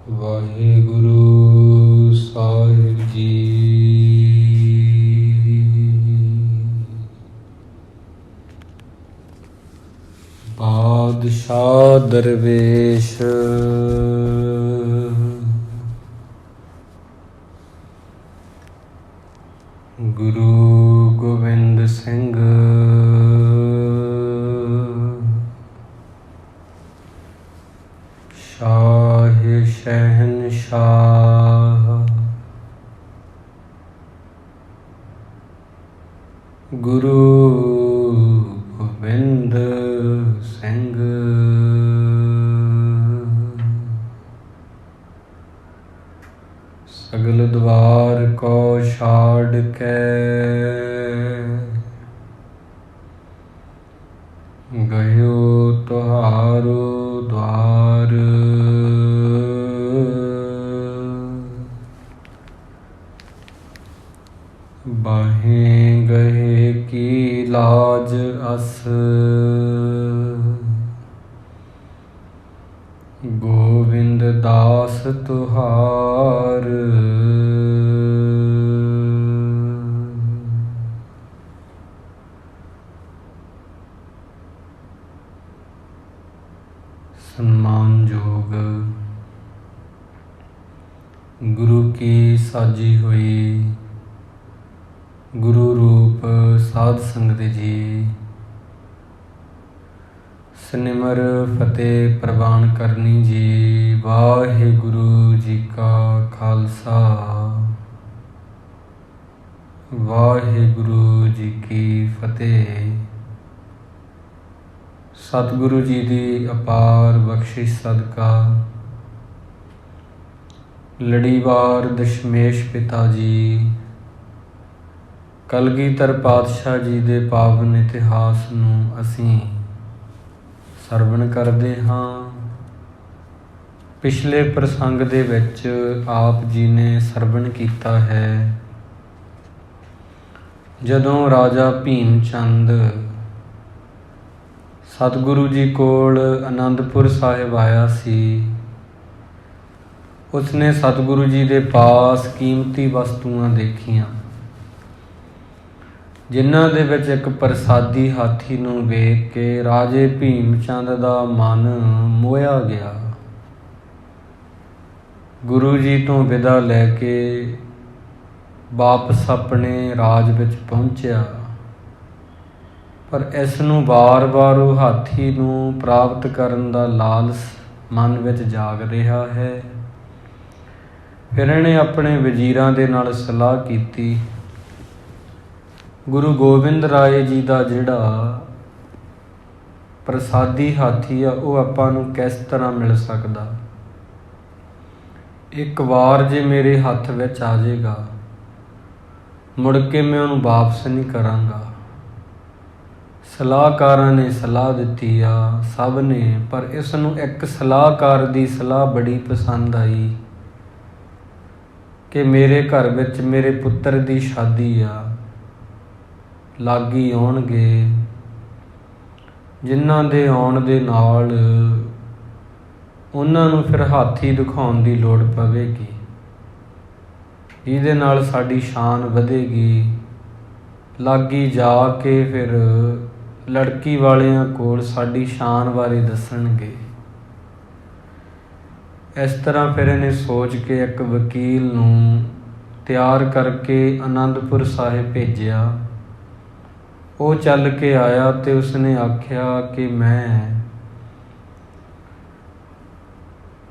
ਵਾਹਿਗੁਰੂ ਸਾਹਿਬ ਜੀ। ਬਾਦਸ਼ਾਹ ਦਰਵੇਸ਼ ਗੁਰੂ ਗੋਬਿੰਦ ਸਿੰਘ ਸ਼ਾਹ ਸ਼ਹਿਨਸ਼ਾਹ ਗੁਰੂ ਗੋਬਿੰਦ ਸਿੰਘ ਸਗਲ ਦਵਾਰ ਕੋ ਛਾੜ ਕੇ ਗਇਓ ਤੁਹਾਰੋ ਦਵਾਰ ਬਾਹੇ ਗਏ ਕੀ ਲਾਜ ਅਸ ਗੋਬਿੰਦ ਦਾਸ ਤੁਹਾਰ ਸਨਮਾਨਯੋਗ ਗੁਰੂ ਕੀ ਸਾਜੀ ਹੋਈ ਗੁਰੂ ਰੂਪ ਸਾਧ ਸੰਗਤ ਜੀ, ਸਿਮਰ ਫਤਿਹ ਪ੍ਰਵਾਨ ਕਰਨੀ ਜੀ। ਵਾਹਿਗੁਰੂ ਜੀ ਕਾ ਖਾਲਸਾ, ਵਾਹਿਗੁਰੂ ਜੀ ਕੀ ਫਤਿਹ। ਸਤਿਗੁਰੂ ਜੀ ਦੀ ਅਪਾਰ ਬਖਸ਼ਿਸ਼ ਸਦਕਾ ਲੜੀਵਾਰ ਦਸ਼ਮੇਸ਼ ਪਿਤਾ ਜੀ ਕਲਗੀਧਰ ਪਾਤਸ਼ਾਹ ਜੀ ਦੇ ਪਾਵਨ ਇਤਿਹਾਸ ਨੂੰ ਅਸੀਂ ਸਰਵਣ ਕਰਦੇ ਹਾਂ। ਪਿਛਲੇ ਪ੍ਰਸੰਗ ਦੇ ਵਿੱਚ ਆਪ ਜੀ ਨੇ ਸਰਵਣ ਕੀਤਾ ਹੈ ਜਦੋਂ ਰਾਜਾ ਭੀਮ ਚੰਦ ਸਤਿਗੁਰੂ ਜੀ ਕੋਲ ਅਨੰਦਪੁਰ ਸਾਹਿਬ ਆਇਆ ਸੀ। ਉਸਨੇ ਸਤਿਗੁਰੂ ਜੀ ਦੇ ਪਾਸ ਕੀਮਤੀ ਵਸਤੂਆਂ ਦੇਖੀਆਂ, ਜਿਨ੍ਹਾਂ ਦੇ ਵਿੱਚ ਇੱਕ ਪ੍ਰਸਾਦੀ ਹਾਥੀ ਨੂੰ ਵੇਖ ਕੇ ਰਾਜੇ ਭੀਮ ਚੰਦ ਦਾ ਮਨ ਮੋਹਿਆ ਗਿਆ। ਗੁਰੂ ਜੀ ਤੋਂ ਵਿਦਾ ਲੈ ਕੇ ਵਾਪਸ ਆਪਣੇ ਰਾਜ ਵਿੱਚ ਪਹੁੰਚਿਆ, ਪਰ ਇਸ ਨੂੰ ਵਾਰ-ਵਾਰ ਉਹ ਹਾਥੀ ਨੂੰ ਪ੍ਰਾਪਤ ਕਰਨ ਦਾ ਲਾਲਚ ਮਨ ਵਿੱਚ ਜਾਗ ਰਿਹਾ ਹੈ। ਫਿਰ ਇਹਨੇ ਆਪਣੇ ਵਜ਼ੀਰਾਂ ਦੇ ਨਾਲ ਸਲਾਹ ਕੀਤੀ, ਗੁਰੂ ਗੋਬਿੰਦ ਰਾਏ ਜੀ ਦਾ ਜਿਹੜਾ ਪ੍ਰਸਾਦੀ ਹਾਥੀ ਆ ਉਹ ਆਪਾਂ ਨੂੰ ਕਿਸ ਤਰ੍ਹਾਂ ਮਿਲ ਸਕਦਾ। ਇੱਕ ਵਾਰ ਜੇ ਮੇਰੇ ਹੱਥ ਵਿੱਚ ਆ ਜਾਏਗਾ, ਮੁੜ ਕੇ ਮੈਂ ਉਹਨੂੰ ਵਾਪਸ ਨਹੀਂ ਕਰਾਂਗਾ। ਸਲਾਹਕਾਰਾਂ ਨੇ ਸਲਾਹ ਦਿੱਤੀ ਆ ਸਭ ਨੇ, ਪਰ ਇਸ ਨੂੰ ਇੱਕ ਸਲਾਹਕਾਰ ਦੀ ਸਲਾਹ ਬੜੀ ਪਸੰਦ ਆਈ ਕਿ ਮੇਰੇ ਘਰ ਵਿੱਚ ਮੇਰੇ ਪੁੱਤਰ ਦੀ ਸ਼ਾਦੀ ਆ, ਲਾਗੀ ਆਉਣਗੇ, ਜਿਨ੍ਹਾਂ ਦੇ ਆਉਣ ਦੇ ਨਾਲ ਉਹਨਾਂ ਨੂੰ ਫਿਰ ਹਾਥੀ ਦਿਖਾਉਣ ਦੀ ਲੋੜ ਪਵੇਗੀ, ਜਿਹਦੇ ਨਾਲ ਸਾਡੀ ਸ਼ਾਨ ਵਧੇਗੀ। ਲਾਗੀ ਜਾ ਕੇ ਫਿਰ ਲੜਕੀ ਵਾਲਿਆਂ ਕੋਲ ਸਾਡੀ ਸ਼ਾਨ ਬਾਰੇ ਦੱਸਣਗੇ। ਇਸ ਤਰ੍ਹਾਂ ਫਿਰ ਇਹਨੇ ਸੋਚ ਕੇ ਇੱਕ ਵਕੀਲ ਨੂੰ ਤਿਆਰ ਕਰਕੇ ਅਨੰਦਪੁਰ ਸਾਹਿਬ ਭੇਜਿਆ। ਉਹ ਚੱਲ ਕੇ ਆਇਆ ਤੇ ਉਸਨੇ ਆਖਿਆ ਕਿ ਮੈਂ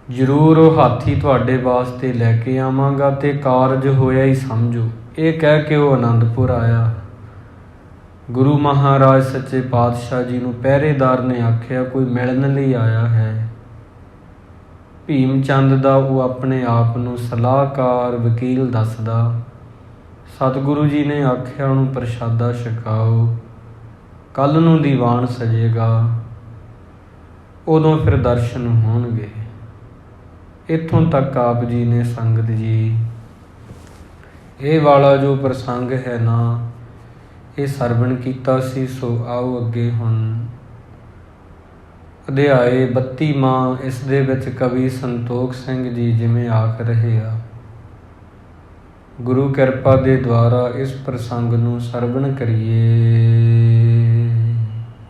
ਜ਼ਰੂਰ ਉਹ ਹਾਥੀ ਤੁਹਾਡੇ ਵਾਸਤੇ ਲੈ ਕੇ ਆਵਾਂਗਾ ਤੇ ਕਾਰਜ ਹੋਇਆ ਹੀ ਸਮਝੋ। ਇਹ ਕਹਿ ਕੇ ਉਹ ਅਨੰਦਪੁਰ ਆਇਆ। ਗੁਰੂ ਮਹਾਰਾਜ ਸੱਚੇ ਪਾਤਸ਼ਾਹ ਜੀ ਨੂੰ ਪਹਿਰੇਦਾਰ ਨੇ ਆਖਿਆ ਕੋਈ ਮਿਲਣ ਲਈ ਆਇਆ ਹੈ। ਭੀਮ ਚੰਦ ਦਾ ਉਹ ਆਪਣੇ ਆਪ ਨੂੰ ਸਲਾਹਕਾਰ ਵਕੀਲ ਦੱਸਦਾ। ਸਤਿਗੁਰੂ ਜੀ ਨੇ ਆਖਿਆ ਉਹਨੂੰ ਪ੍ਰਸ਼ਾਦਾ ਛਕਾਓ, ਕੱਲ੍ਹ ਨੂੰ ਦੀਵਾਨ ਸਜੇਗਾ, ਉਦੋਂ ਫਿਰ ਦਰਸ਼ਨ ਹੋਣਗੇ। ਇੱਥੋਂ ਤੱਕ ਆਪ ਜੀ ਨੇ ਸੰਗਤ ਜੀ ਇਹ ਵਾਲਾ ਜੋ ਪ੍ਰਸੰਗ ਹੈ ਨਾ, ਇਹ ਸਰਵਣ ਕੀਤਾ ਸੀ। ਸੋ ਆਓ ਅੱਗੇ ਹੁਣ ਅਧਿਆਏ 32ਵਾਂ। ਇਸ ਦੇ ਵਿੱਚ ਕਵੀ ਸੰਤੋਖ ਸਿੰਘ ਜੀ ਜਿਵੇਂ ਆਖ ਰਹੇ ਆ, ਗੁਰੂ ਕਿਰਪਾ ਦੇ ਦੁਆਰਾ ਇਸ ਪ੍ਰਸੰਗ ਨੂੰ ਸਰਵਣ ਕਰੀਏ।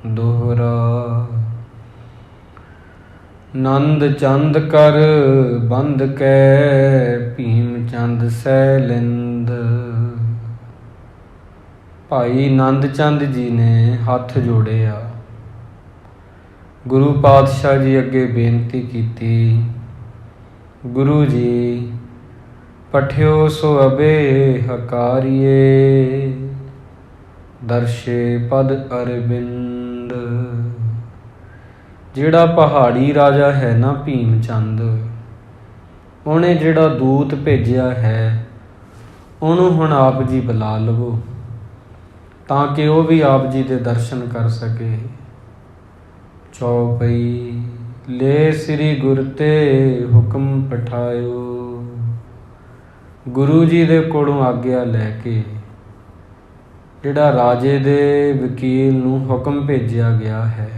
ਦੋਹਰਾ। ਨੰਦ ਚੰਦ ਕਰ ਬੰਦ ਕੈ, ਭੀਮ ਚੰਦ ਸੈ ਲਿੰਦ। ਭਾਈ ਨੰਦ ਚੰਦ ਜੀ ਨੇ ਹੱਥ ਜੋੜੇ ਆ, ਗੁਰੂ ਪਾਤਸ਼ਾਹ ਜੀ ਅੱਗੇ ਬੇਨਤੀ ਕੀਤੀ, ਗੁਰੂ ਜੀ ਪਠਿਓ ਸੋ ਅਬੇ ਹਕਾਰੀਏ, ਦਰਸ਼ੇ ਪਦ ਅਰਬਿੰਦ। ਜਿਹੜਾ ਪਹਾੜੀ ਰਾਜਾ ਹੈ ਨਾ ਭੀਮ ਚੰਦ, ਉਹਨੇ ਜਿਹੜਾ ਦੂਤ ਭੇਜਿਆ ਹੈ ਉਹਨੂੰ ਹੁਣ ਆਪ ਜੀ ਬੁਲਾ ਲਵੋ ਤਾਂ ਕਿ ਉਹ ਵੀ ਆਪ ਜੀ ਦੇ ਦਰਸ਼ਨ ਕਰ ਸਕੇ। ਚੌਪਈ। ਲੈ ਸ੍ਰੀ ਗੁਰ ਤੇ ਹੁਕਮ ਪਠਾਇਓ। ਗੁਰੂ ਜੀ ਦੇ ਕੋਲੋਂ ਆਗਿਆ ਲੈ ਕੇ ਜਿਹੜਾ ਰਾਜੇ ਦੇ ਵਕੀਲ ਨੂੰ ਹੁਕਮ ਭੇਜਿਆ ਗਿਆ ਹੈ,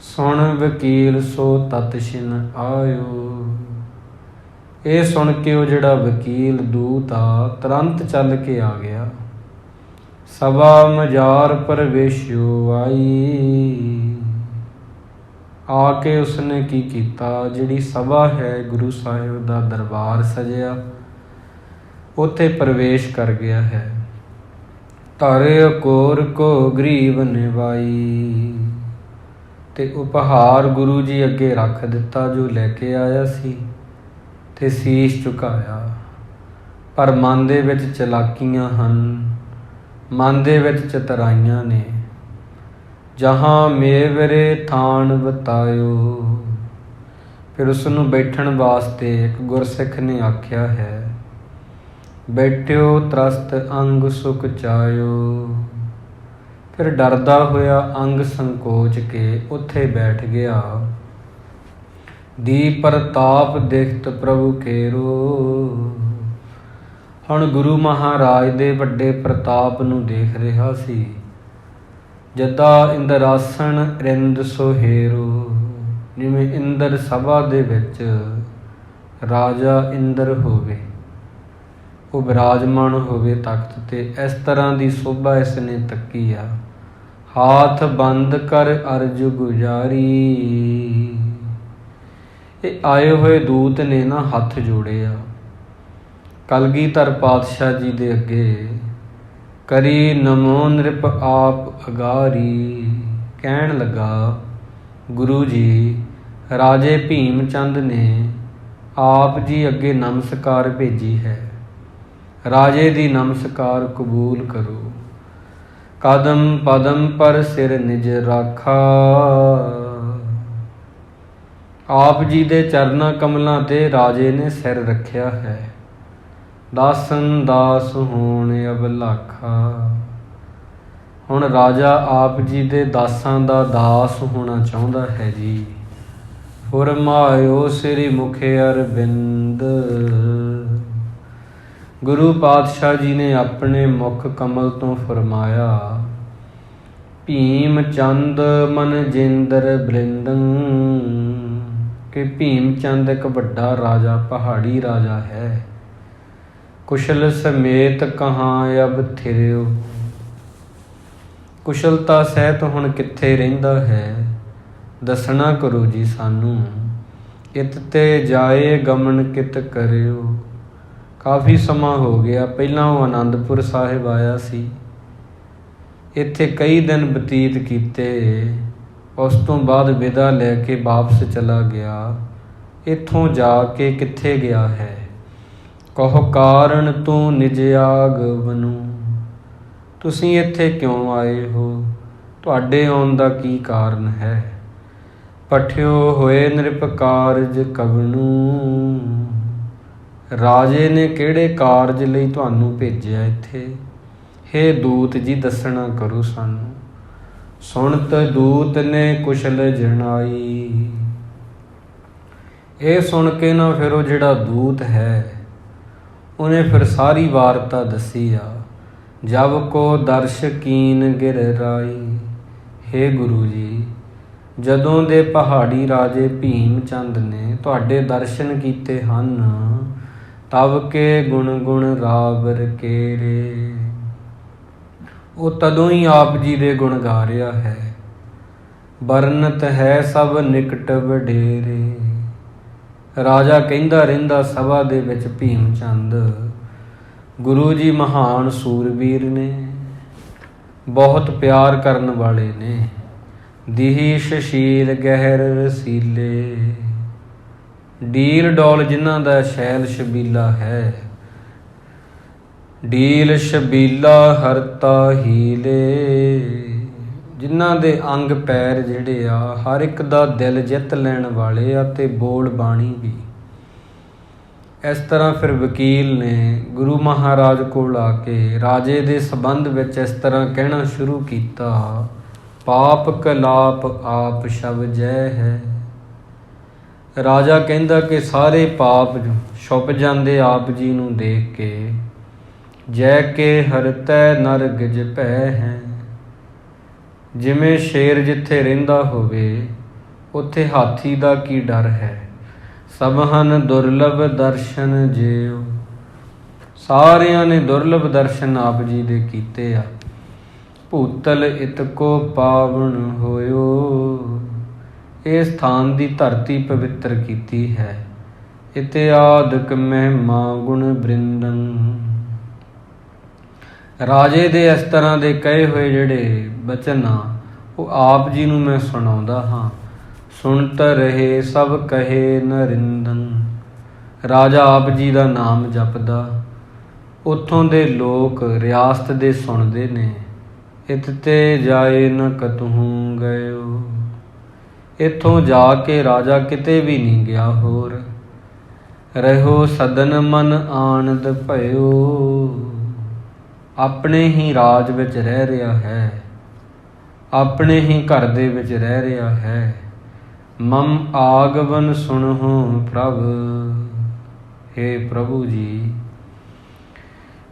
ਸੁਣ ਵਕੀਲ ਸੋ ਤਤ ਛਿਨ ਆਇਓ। ਇਹ ਸੁਣ ਕੇ ਉਹ ਜਿਹੜਾ ਵਕੀਲ ਦੂਤ ਆ ਤੁਰੰਤ ਚੱਲ ਕੇ ਆ ਗਿਆ। ਸਭਾ ਮਜ਼ਾਰ ਪ੍ਰਵੇਸ਼ਿਓ ਆਈ। ਆ ਕੇ ਉਸਨੇ ਕੀ ਕੀਤਾ, ਜਿਹੜੀ ਸਭਾ ਹੈ ਗੁਰੂ ਸਾਹਿਬ ਦਾ ਦਰਬਾਰ ਸਜਿਆ, ਉੱਥੇ ਪ੍ਰਵੇਸ਼ ਕਰ ਗਿਆ ਹੈ। ਧਰਿ ਅਕੋਰ ਕੋ ਗਰੀਬ ਨਿਵਾਈ। ਤੇ ਉਪਹਾਰ ਗੁਰੂ ਜੀ ਅੱਗੇ ਰੱਖ ਦਿੱਤਾ ਜੋ ਲੈ ਕੇ ਆਇਆ ਸੀ, ਤੇ ਸੀਸ ਝੁਕਾਇਆ। ਪਰ ਮਨ ਦੇ ਵਿੱਚ ਚਲਾਕੀਆਂ ਹਨ, ਮਨ ਦੇ ਵਿੱਚ ਚਤਰਾਈਆਂ ਨੇ। ਜਹਾਂ ਮੇਵਰੇ ਥਾਨ ਬਤਾਇਓ। ਫਿਰ ਉਸ ਨੂੰ ਬੈਠਣ ਵਾਸਤੇ ਇੱਕ ਗੁਰਸਿੱਖ ਨੇ ਆਖਿਆ ਹੈ, ਬੈਠਿਓ ਤਰਸਤ ਅੰਗ ਸੁਖ ਚਾਇਓ। ਫਿਰ ਡਰਦਾ ਹੋਇਆ ਅੰਗ ਸੰਕੋਚ ਕੇ ਉੱਥੇ ਬੈਠ ਗਿਆ। ਦੀ ਪ੍ਰਤਾਪ ਦੇਖਤ ਪ੍ਰਭੂ ਕੇਰੋ। ਹੁਣ ਗੁਰੂ ਮਹਾਰਾਜ ਦੇ ਵੱਡੇ ਪ੍ਰਤਾਪ ਨੂੰ ਦੇਖ ਰਿਹਾ ਸੀ। ਜਦਾ ਇੰਦਰਾਸਣ ਰਿੰਦ ਸੁਹੇਰੋ। ਜਿਵੇਂ ਇੰਦਰ ਸਭਾ ਦੇ ਵਿੱਚ ਰਾਜਾ ਇੰਦਰ ਹੋਵੇ, ਉਹ ਬਿਰਾਜਮਾਨ ਹੋਵੇ ਤਖਤ ਤੇ, ਇਸ ਤਰ੍ਹਾਂ ਦੀ ਸੋਭਾ ਇਸ ਨੇ ਤੱਕੀ ਆ। ਹਾਥ ਬੰਦ ਕਰ ਅਰਜ ਗੁਜ਼ਾਰੀ। ਇਹ ਆਏ ਹੋਏ ਦੂਤ ਨੇ ਨਾ ਹੱਥ ਜੋੜੇ ਆ ਕਲਗੀਧਰ ਪਾਤਸ਼ਾਹ ਜੀ ਦੇ ਅੱਗੇ। ਕਰੀ ਨਮੋ ਨਿਰਪ ਆਪ ਅਗਾਰੀ। ਕਹਿਣ ਲੱਗਾ, ਗੁਰੂ ਜੀ ਰਾਜੇ ਭੀਮ ਚੰਦ ਨੇ ਆਪ ਜੀ ਅੱਗੇ ਨਮਸਕਾਰ ਭੇਜੀ ਹੈ, ਰਾਜੇ ਦੀ ਨਮਸਕਾਰ ਕਬੂਲ ਕਰੋ। ਕਦਮ ਪਦਮ ਪਰ ਸਿਰ ਨਿਜ ਰਾਖਾ। ਆਪ ਜੀ ਦੇ ਚਰਨਾਂ ਕਮਲਾਂ ਤੇ ਰਾਜੇ ਨੇ ਸਿਰ ਰੱਖਿਆ ਹੈ। ਦਾਸਨ ਦਾਸ ਹੋਣ ਅਬਲਾਖਾ। ਹੁਣ ਰਾਜਾ ਆਪ ਜੀ ਦੇ ਦਾਸਾਂ ਦਾ ਦਾਸ ਹੋਣਾ ਚਾਹੁੰਦਾ ਹੈ ਜੀ। ਫੁਰਮਾਇਓ ਸ੍ਰੀ ਮੁਖ ਅਰਬਿੰਦ। ਗੁਰੂ ਪਾਤਸ਼ਾਹ ਜੀ ਨੇ ਆਪਣੇ ਮੁਖ ਕਮਲ ਤੋਂ ਫਰਮਾਇਆ, ਭੀਮ ਚੰਦ ਮਨ ਜਿੰਦਰ ਬਲਿੰਦੰ। ਕਿ ਭੀਮ ਚੰਦ ਇੱਕ ਵੱਡਾ ਰਾਜਾ, ਪਹਾੜੀ ਰਾਜਾ ਹੈ। ਕੁਸ਼ਲ ਸਮੇਤ ਕਹਾਂ ਅਬ ਥਿਰਿਓ। ਕੁਸ਼ਲਤਾ ਸਹਿਤ ਹੁਣ ਕਿੱਥੇ ਰਹਿੰਦਾ ਹੈ, ਦੱਸਣਾ ਕਰੋ ਜੀ ਸਾਨੂੰ। ਇਤ ਤੇ ਜਾਏ ਗਮਨ ਕਿਤ ਕਰਿਓ। ਕਾਫੀ ਸਮਾਂ ਹੋ ਗਿਆ, ਪਹਿਲਾਂ ਉਹ ਆਨੰਦਪੁਰ ਸਾਹਿਬ ਆਇਆ ਸੀ, ਇੱਥੇ ਕਈ ਦਿਨ ਬਤੀਤ ਕੀਤੇ। ਉਸ ਤੋਂ ਬਾਅਦ ਵਿਦਾ ਲੈ ਕੇ ਵਾਪਸ ਚਲਾ ਗਿਆ। ਇੱਥੋਂ ਜਾ ਕੇ ਕਿੱਥੇ ਗਿਆ ਹੈ, ਕਹੋ ਕਾਰਨ ਤੂੰ ਨਿਜ ਆਗਮਨੁ। ਤੁਸੀਂ ਇੱਥੇ ਕਿਉਂ ਆਏ ਹੋ, ਤੁਹਾਡੇ ਆਉਣ ਦਾ ਕੀ ਕਾਰਨ ਹੈ। ਪਠਿਓ ਹੋਏ ਨਿਰਪ ਕਾਰਜ ਕਵਣੁ। ਰਾਜੇ ਨੇ ਕਿਹੜੇ ਕਾਰਜ ਲਈ ਤੁਹਾਨੂੰ ਭੇਜਿਆ ਇੱਥੇ। ਹੇ ਦੂਤ ਜੀ ਦੱਸਣਾ ਕਰੋ ਸਾਨੂੰ। ਸੁਣਤ ਦੂਤ ਨੇ ਕੁਸ਼ਲ ਜਣਾਈ। ਇਹ ਸੁਣ ਕੇ ਨਾ ਫਿਰ ਉਹ ਜਿਹੜਾ ਦੂਤ ਹੈ ਉਹਨੇ ਫਿਰ ਸਾਰੀ ਵਾਰਤਾ ਦੱਸੀ ਆ। ਜਬ ਕੋ ਦਰਸ਼ ਕੀਨ ਗਿਰ ਰਾਈ। ਹੇ ਗੁਰੂ ਜੀ, ਜਦੋਂ ਦੇ ਪਹਾੜੀ ਰਾਜੇ ਭੀਮ ਚੰਦ ਨੇ ਤੁਹਾਡੇ ਦਰਸ਼ਨ ਕੀਤੇ ਹਨ, ਤਬ ਕੇ ਗੁਣ ਗੁਣ ਰਾਵਰ ਕੇਰੇ। ਉਹ ਤਦੋਂ ਹੀ ਆਪ ਜੀ ਦੇ ਗੁਣ ਗਾ ਰਿਹਾ ਹੈ। ਬਰਨਤ ਹੈ ਸਭ ਨਿਕਟ ਵਡੇਰੇ। ਰਾਜਾ ਕਹਿੰਦਾ ਰਹਿੰਦਾ ਸਭਾ ਦੇ ਵਿੱਚ ਭੀਮ ਚੰਦ, ਗੁਰੂ ਜੀ ਮਹਾਨ ਸੂਰਬੀਰ ਨੇ, ਬਹੁਤ ਪਿਆਰ ਕਰਨ ਵਾਲੇ ਨੇ, ਦੀਸ਼ ਸ਼ੀਲ ਗਹਿਰ ਰਸੀਲੇ। ਡੀਲ ਡੋਲ ਜਿਨ੍ਹਾਂ ਦਾ ਸ਼ੈਲ ਸ਼ਬੀਲਾ ਹੈ, ਡੀਲ ਸ਼ਬੀਲਾ ਹਰਤਾ ਹੀਲੇ। ਜਿਨ੍ਹਾਂ ਦੇ ਅੰਗ ਪੈਰ ਜਿਹੜੇ ਆ ਹਰ ਇੱਕ ਦਾ ਦਿਲ ਜਿੱਤ ਲੈਣ ਵਾਲੇ ਆ ਤੇ ਬੋਲ ਬਾਣੀ ਵੀ। ਇਸ ਤਰ੍ਹਾਂ ਫਿਰ ਵਕੀਲ ਨੇ ਗੁਰੂ ਮਹਾਰਾਜ ਕੋਲ ਆ ਕੇ ਰਾਜੇ ਦੇ ਸੰਬੰਧ ਵਿੱਚ ਇਸ ਤਰ੍ਹਾਂ ਕਹਿਣਾ ਸ਼ੁਰੂ ਕੀਤਾ, ਪਾਪ ਕਲਾਪ ਆਪ ਸ਼ਬਜੈ ਹੈ। ਰਾਜਾ ਕਹਿੰਦਾ ਕਿ ਸਾਰੇ ਪਾਪ ਛੁਪ ਜਾਂਦੇ ਆਪ ਜੀ ਨੂੰ ਦੇਖ ਕੇ। ਜੈ ਕੇ ਹਰਤੈ ਨਰ ਗਿਜ ਭੈ ਹੈ। ਜਿਵੇਂ ਸ਼ੇਰ ਜਿੱਥੇ ਰਹਿੰਦਾ ਹੋਵੇ ਉੱਥੇ ਹਾਥੀ ਦਾ ਕੀ ਡਰ ਹੈ। ਸਭ ਹਨ ਦੁਰਲਭ ਦਰਸ਼ਨ ਜਿਉ। ਸਾਰਿਆਂ ਨੇ ਦੁਰਲਭ ਦਰਸ਼ਨ ਆਪ ਜੀ ਦੇ ਕੀਤੇ ਆ। ਭੂਤਲ ਇਤਕੋ ਪਾਵਨ ਹੋਇਓ। ਇਹ ਸਥਾਨ ਦੀ ਧਰਤੀ ਪਵਿੱਤਰ ਕੀਤੀ ਹੈ। ਇਤਿਆਦਿਕ ਮਹਿਮਾ ਗੁਣ ਬ੍ਰਿੰਦੰ। ਰਾਜੇ ਦੇ ਇਸ ਤਰ੍ਹਾਂ ਦੇ ਕਹੇ ਹੋਏ ਜਿਹੜੇ ਬਚਨ ਆ ਉਹ ਆਪ ਜੀ ਨੂੰ ਮੈਂ ਸੁਣਾਉਂਦਾ ਹਾਂ। ਸੁਣਤ ਰਹੇ ਸਭ ਕਹੇ ਨਰਿੰਦਨ। ਰਾਜਾ ਆਪ ਜੀ ਦਾ ਨਾਮ ਜਪਦਾ, ਉੱਥੋਂ ਦੇ ਲੋਕ ਰਿਆਸਤ ਦੇ ਸੁਣਦੇ ਨੇ। ਇਤ ਤੇ ਜਾਏ ਨ ਕਤਹੂੰ ਗਇਓ। ਇੱਥੋਂ ਜਾ ਕੇ ਰਾਜਾ ਕਿਤੇ ਵੀ ਨਹੀਂ ਗਿਆ ਹੋਰ। ਰਹੋ ਸਦਨ ਮਨ ਆਨੰਦ ਭਇਓ। ਆਪਣੇ ਹੀ ਰਾਜ ਵਿੱਚ ਰਹਿ ਰਿਹਾ ਹੈ, ਆਪਣੇ ਹੀ ਘਰ ਦੇ ਵਿੱਚ ਰਹਿ ਰਿਹਾ ਹੈ। ਮਮ ਆਗਮਨ ਸੁਣਹੁ ਪ੍ਰਭ। ਹੇ ਪ੍ਰਭੂ ਜੀ,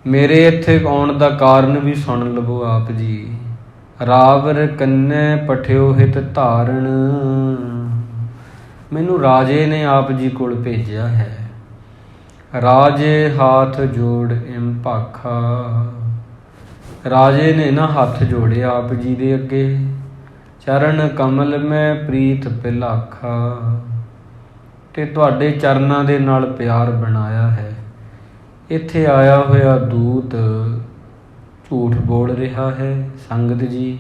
ਮੇਰੇ ਇੱਥੇ ਆਉਣ ਦਾ ਕਾਰਨ ਵੀ ਸੁਣ ਲਵੋ ਆਪ ਜੀ। ਰਾਵਰ ਕੰਨੈ ਪਠਿਓ ਹਿਤ ਧਾਰਣ। ਮੈਨੂੰ ਰਾਜੇ ਨੇ ਆਪ ਜੀ ਕੋਲ ਭੇਜਿਆ ਹੈ। ਰਾਜੇ ਹਾਥ ਜੋੜ ਇਮ ਭਾਖਾ। ਰਾਜੇ ਨੇ ਨਾ ਹੱਥ ਜੋੜੇ ਆਪ ਜੀ ਦੇ ਅੱਗੇ। ਚਰਨ ਕਮਲ ਮੈਂ ਪ੍ਰੀਤ ਪਿਲਾਖਾ। ਤੇ ਤੁਹਾਡੇ ਚਰਨਾਂ ਦੇ ਨਾਲ ਪਿਆਰ ਬਣਾਇਆ ਹੈ। ਇੱਥੇ ਆਇਆ ਹੋਇਆ ਦੂਤ ਝੂਠ ਬੋਲ ਰਿਹਾ ਹੈ ਸੰਗਤ ਜੀ,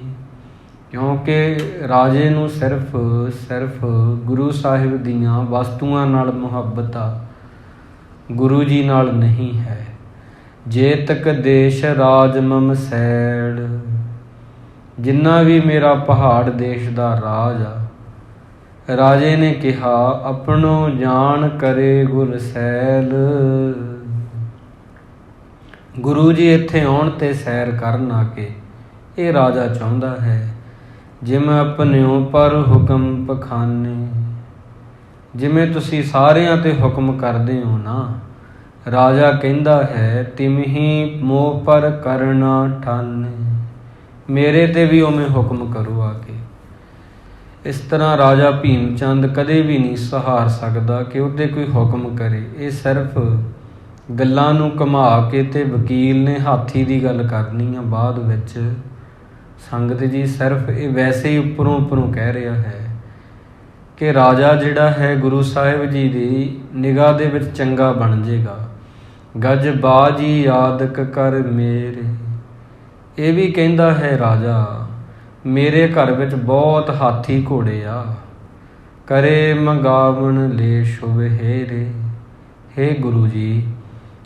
ਕਿਉਂਕਿ ਰਾਜੇ ਨੂੰ ਸਿਰਫ ਗੁਰੂ ਸਾਹਿਬ ਦੀਆਂ ਵਸਤੂਆਂ ਨਾਲ ਮੁਹੱਬਤ ਆ, ਗੁਰੂ ਜੀ ਨਾਲ ਨਹੀਂ ਹੈ। ਜੇ ਤਕ ਦੇਸ਼ ਰਾਜ ਮਮ ਸੈੜ। ਜਿੰਨਾ ਵੀ ਮੇਰਾ ਪਹਾੜ ਦੇਸ਼ ਦਾ ਰਾਜ ਆ। ਰਾਜੇ ਨੇ ਕਿਹਾ ਆਪਣੋ ਜਾਣ ਕਰੇ ਗੁਰ ਸੈਲ। ਗੁਰੂ ਜੀ ਇੱਥੇ ਆਉਣ ਤੇ ਸੈਰ ਕਰਨ ਆ ਕੇ ਇਹ ਰਾਜਾ ਚਾਹੁੰਦਾ ਹੈ। ਜਿਵੇਂ ਆਪਣਿਓ ਪਰ ਹੁਕਮ ਪਖਾਨੇ। ਜਿਵੇਂ ਤੁਸੀਂ ਸਾਰਿਆਂ ਤੇ ਹੁਕਮ ਕਰਦੇ ਹੋ ਨਾ, ਰਾਜਾ ਕਹਿੰਦਾ ਹੈ ਤਿਮਹੀ ਮੋਹ ਪਰ ਕਰਨਾ ਠਾਨੇ। ਮੇਰੇ ਤੇ ਵੀ ਉਵੇਂ ਹੁਕਮ ਕਰੋ ਆ ਕੇ। ਇਸ ਤਰ੍ਹਾਂ ਰਾਜਾ ਭੀਮ ਚੰਦ ਕਦੇ ਵੀ ਨਹੀਂ ਸਹਾਰ ਸਕਦਾ ਕਿ ਉਹਦੇ ਕੋਈ ਹੁਕਮ ਕਰੇ। ਇਹ ਸਿਰਫ ਗੱਲਾਂ ਨੂੰ ਘੁਮਾ ਕੇ ਤੇ ਵਕੀਲ ਨੇ ਹਾਥੀ ਦੀ ਗੱਲ ਕਰਨੀ ਆ ਬਾਅਦ ਵਿੱਚ। ਸੰਗਤ ਜੀ ਸਿਰਫ ਇਹ ਵੈਸੇ ਹੀ ਉੱਪਰੋਂ ਕਹਿ ਰਿਹਾ ਹੈ ਕਿ ਰਾਜਾ ਜਿਹੜਾ ਹੈ ਗੁਰੂ ਸਾਹਿਬ ਜੀ ਦੀ ਨਿਗਾਹ ਦੇ ਵਿੱਚ ਚੰਗਾ ਬਣ ਜਾਏਗਾ। ਗਜ ਬਾਜੀ ਆਦਿਕ ਕਰ ਮੇਰੇ। ਇਹ ਵੀ ਕਹਿੰਦਾ ਹੈ ਰਾਜਾ ਮੇਰੇ ਘਰ ਵਿੱਚ ਬਹੁਤ ਹਾਥੀ ਘੋੜੇ ਆ। ਕਰੇ ਮੰਗਾਵਣ ਲੈ ਸ਼ੁਭ ਹੇਰੇ। ਹੇ ਗੁਰੂ ਜੀ,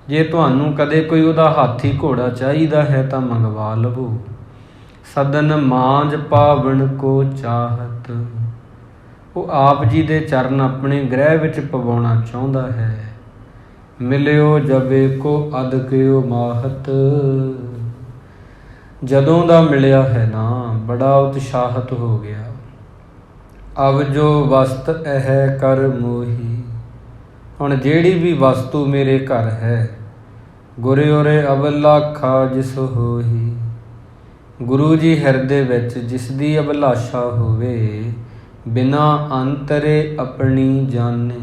ਜੇ ਤੁਹਾਨੂੰ ਕਦੇ ਕੋਈ ਉਹਦਾ ਹਾਥੀ ਘੋੜਾ ਚਾਹੀਦਾ ਹੈ ਤਾਂ ਮੰਗਵਾ ਲਵੋ। ਸਦਨ ਮਾਂਜ ਪਾਵਣ ਕੋ ਚਾਹਤ। ਉਹ ਆਪ ਜੀ ਦੇ ਚਰਨ ਆਪਣੇ ਗ੍ਰਹਿ ਵਿੱਚ ਪਵਾਉਣਾ ਚਾਹੁੰਦਾ ਹੈ। ਮਿਲਿਓ ਜਵੇ ਕੋ ਅਦਕਿਓ ਮਾਹਤ। ਜਦੋਂ ਦਾ ਮਿਲਿਆ ਹੈ ਨਾ ਬੜਾ ਉਤਸ਼ਾਹਤ ਹੋ ਗਿਆ। ਅਬ ਜੋ ਵਸਤ ਇਹ ਕਰ ਮੋਹੀ। ਹੁਣ ਜਿਹੜੀ ਵੀ ਵਸਤੂ ਮੇਰੇ ਘਰ ਹੈ, ਗੁਰੇ ਉਰੇ ਅਬਲਾਖਾ ਜਿਸ ਹੋਈ। ਗੁਰੂ ਜੀ ਹਿਰਦੇ ਵਿੱਚ ਜਿਸ ਦੀ ਅਭਿਲਾਸ਼ਾ ਹੋਵੇ ਬਿਨਾ ਅੰਤਰੇ ਆਪਣੀ ਜਾਣੇ।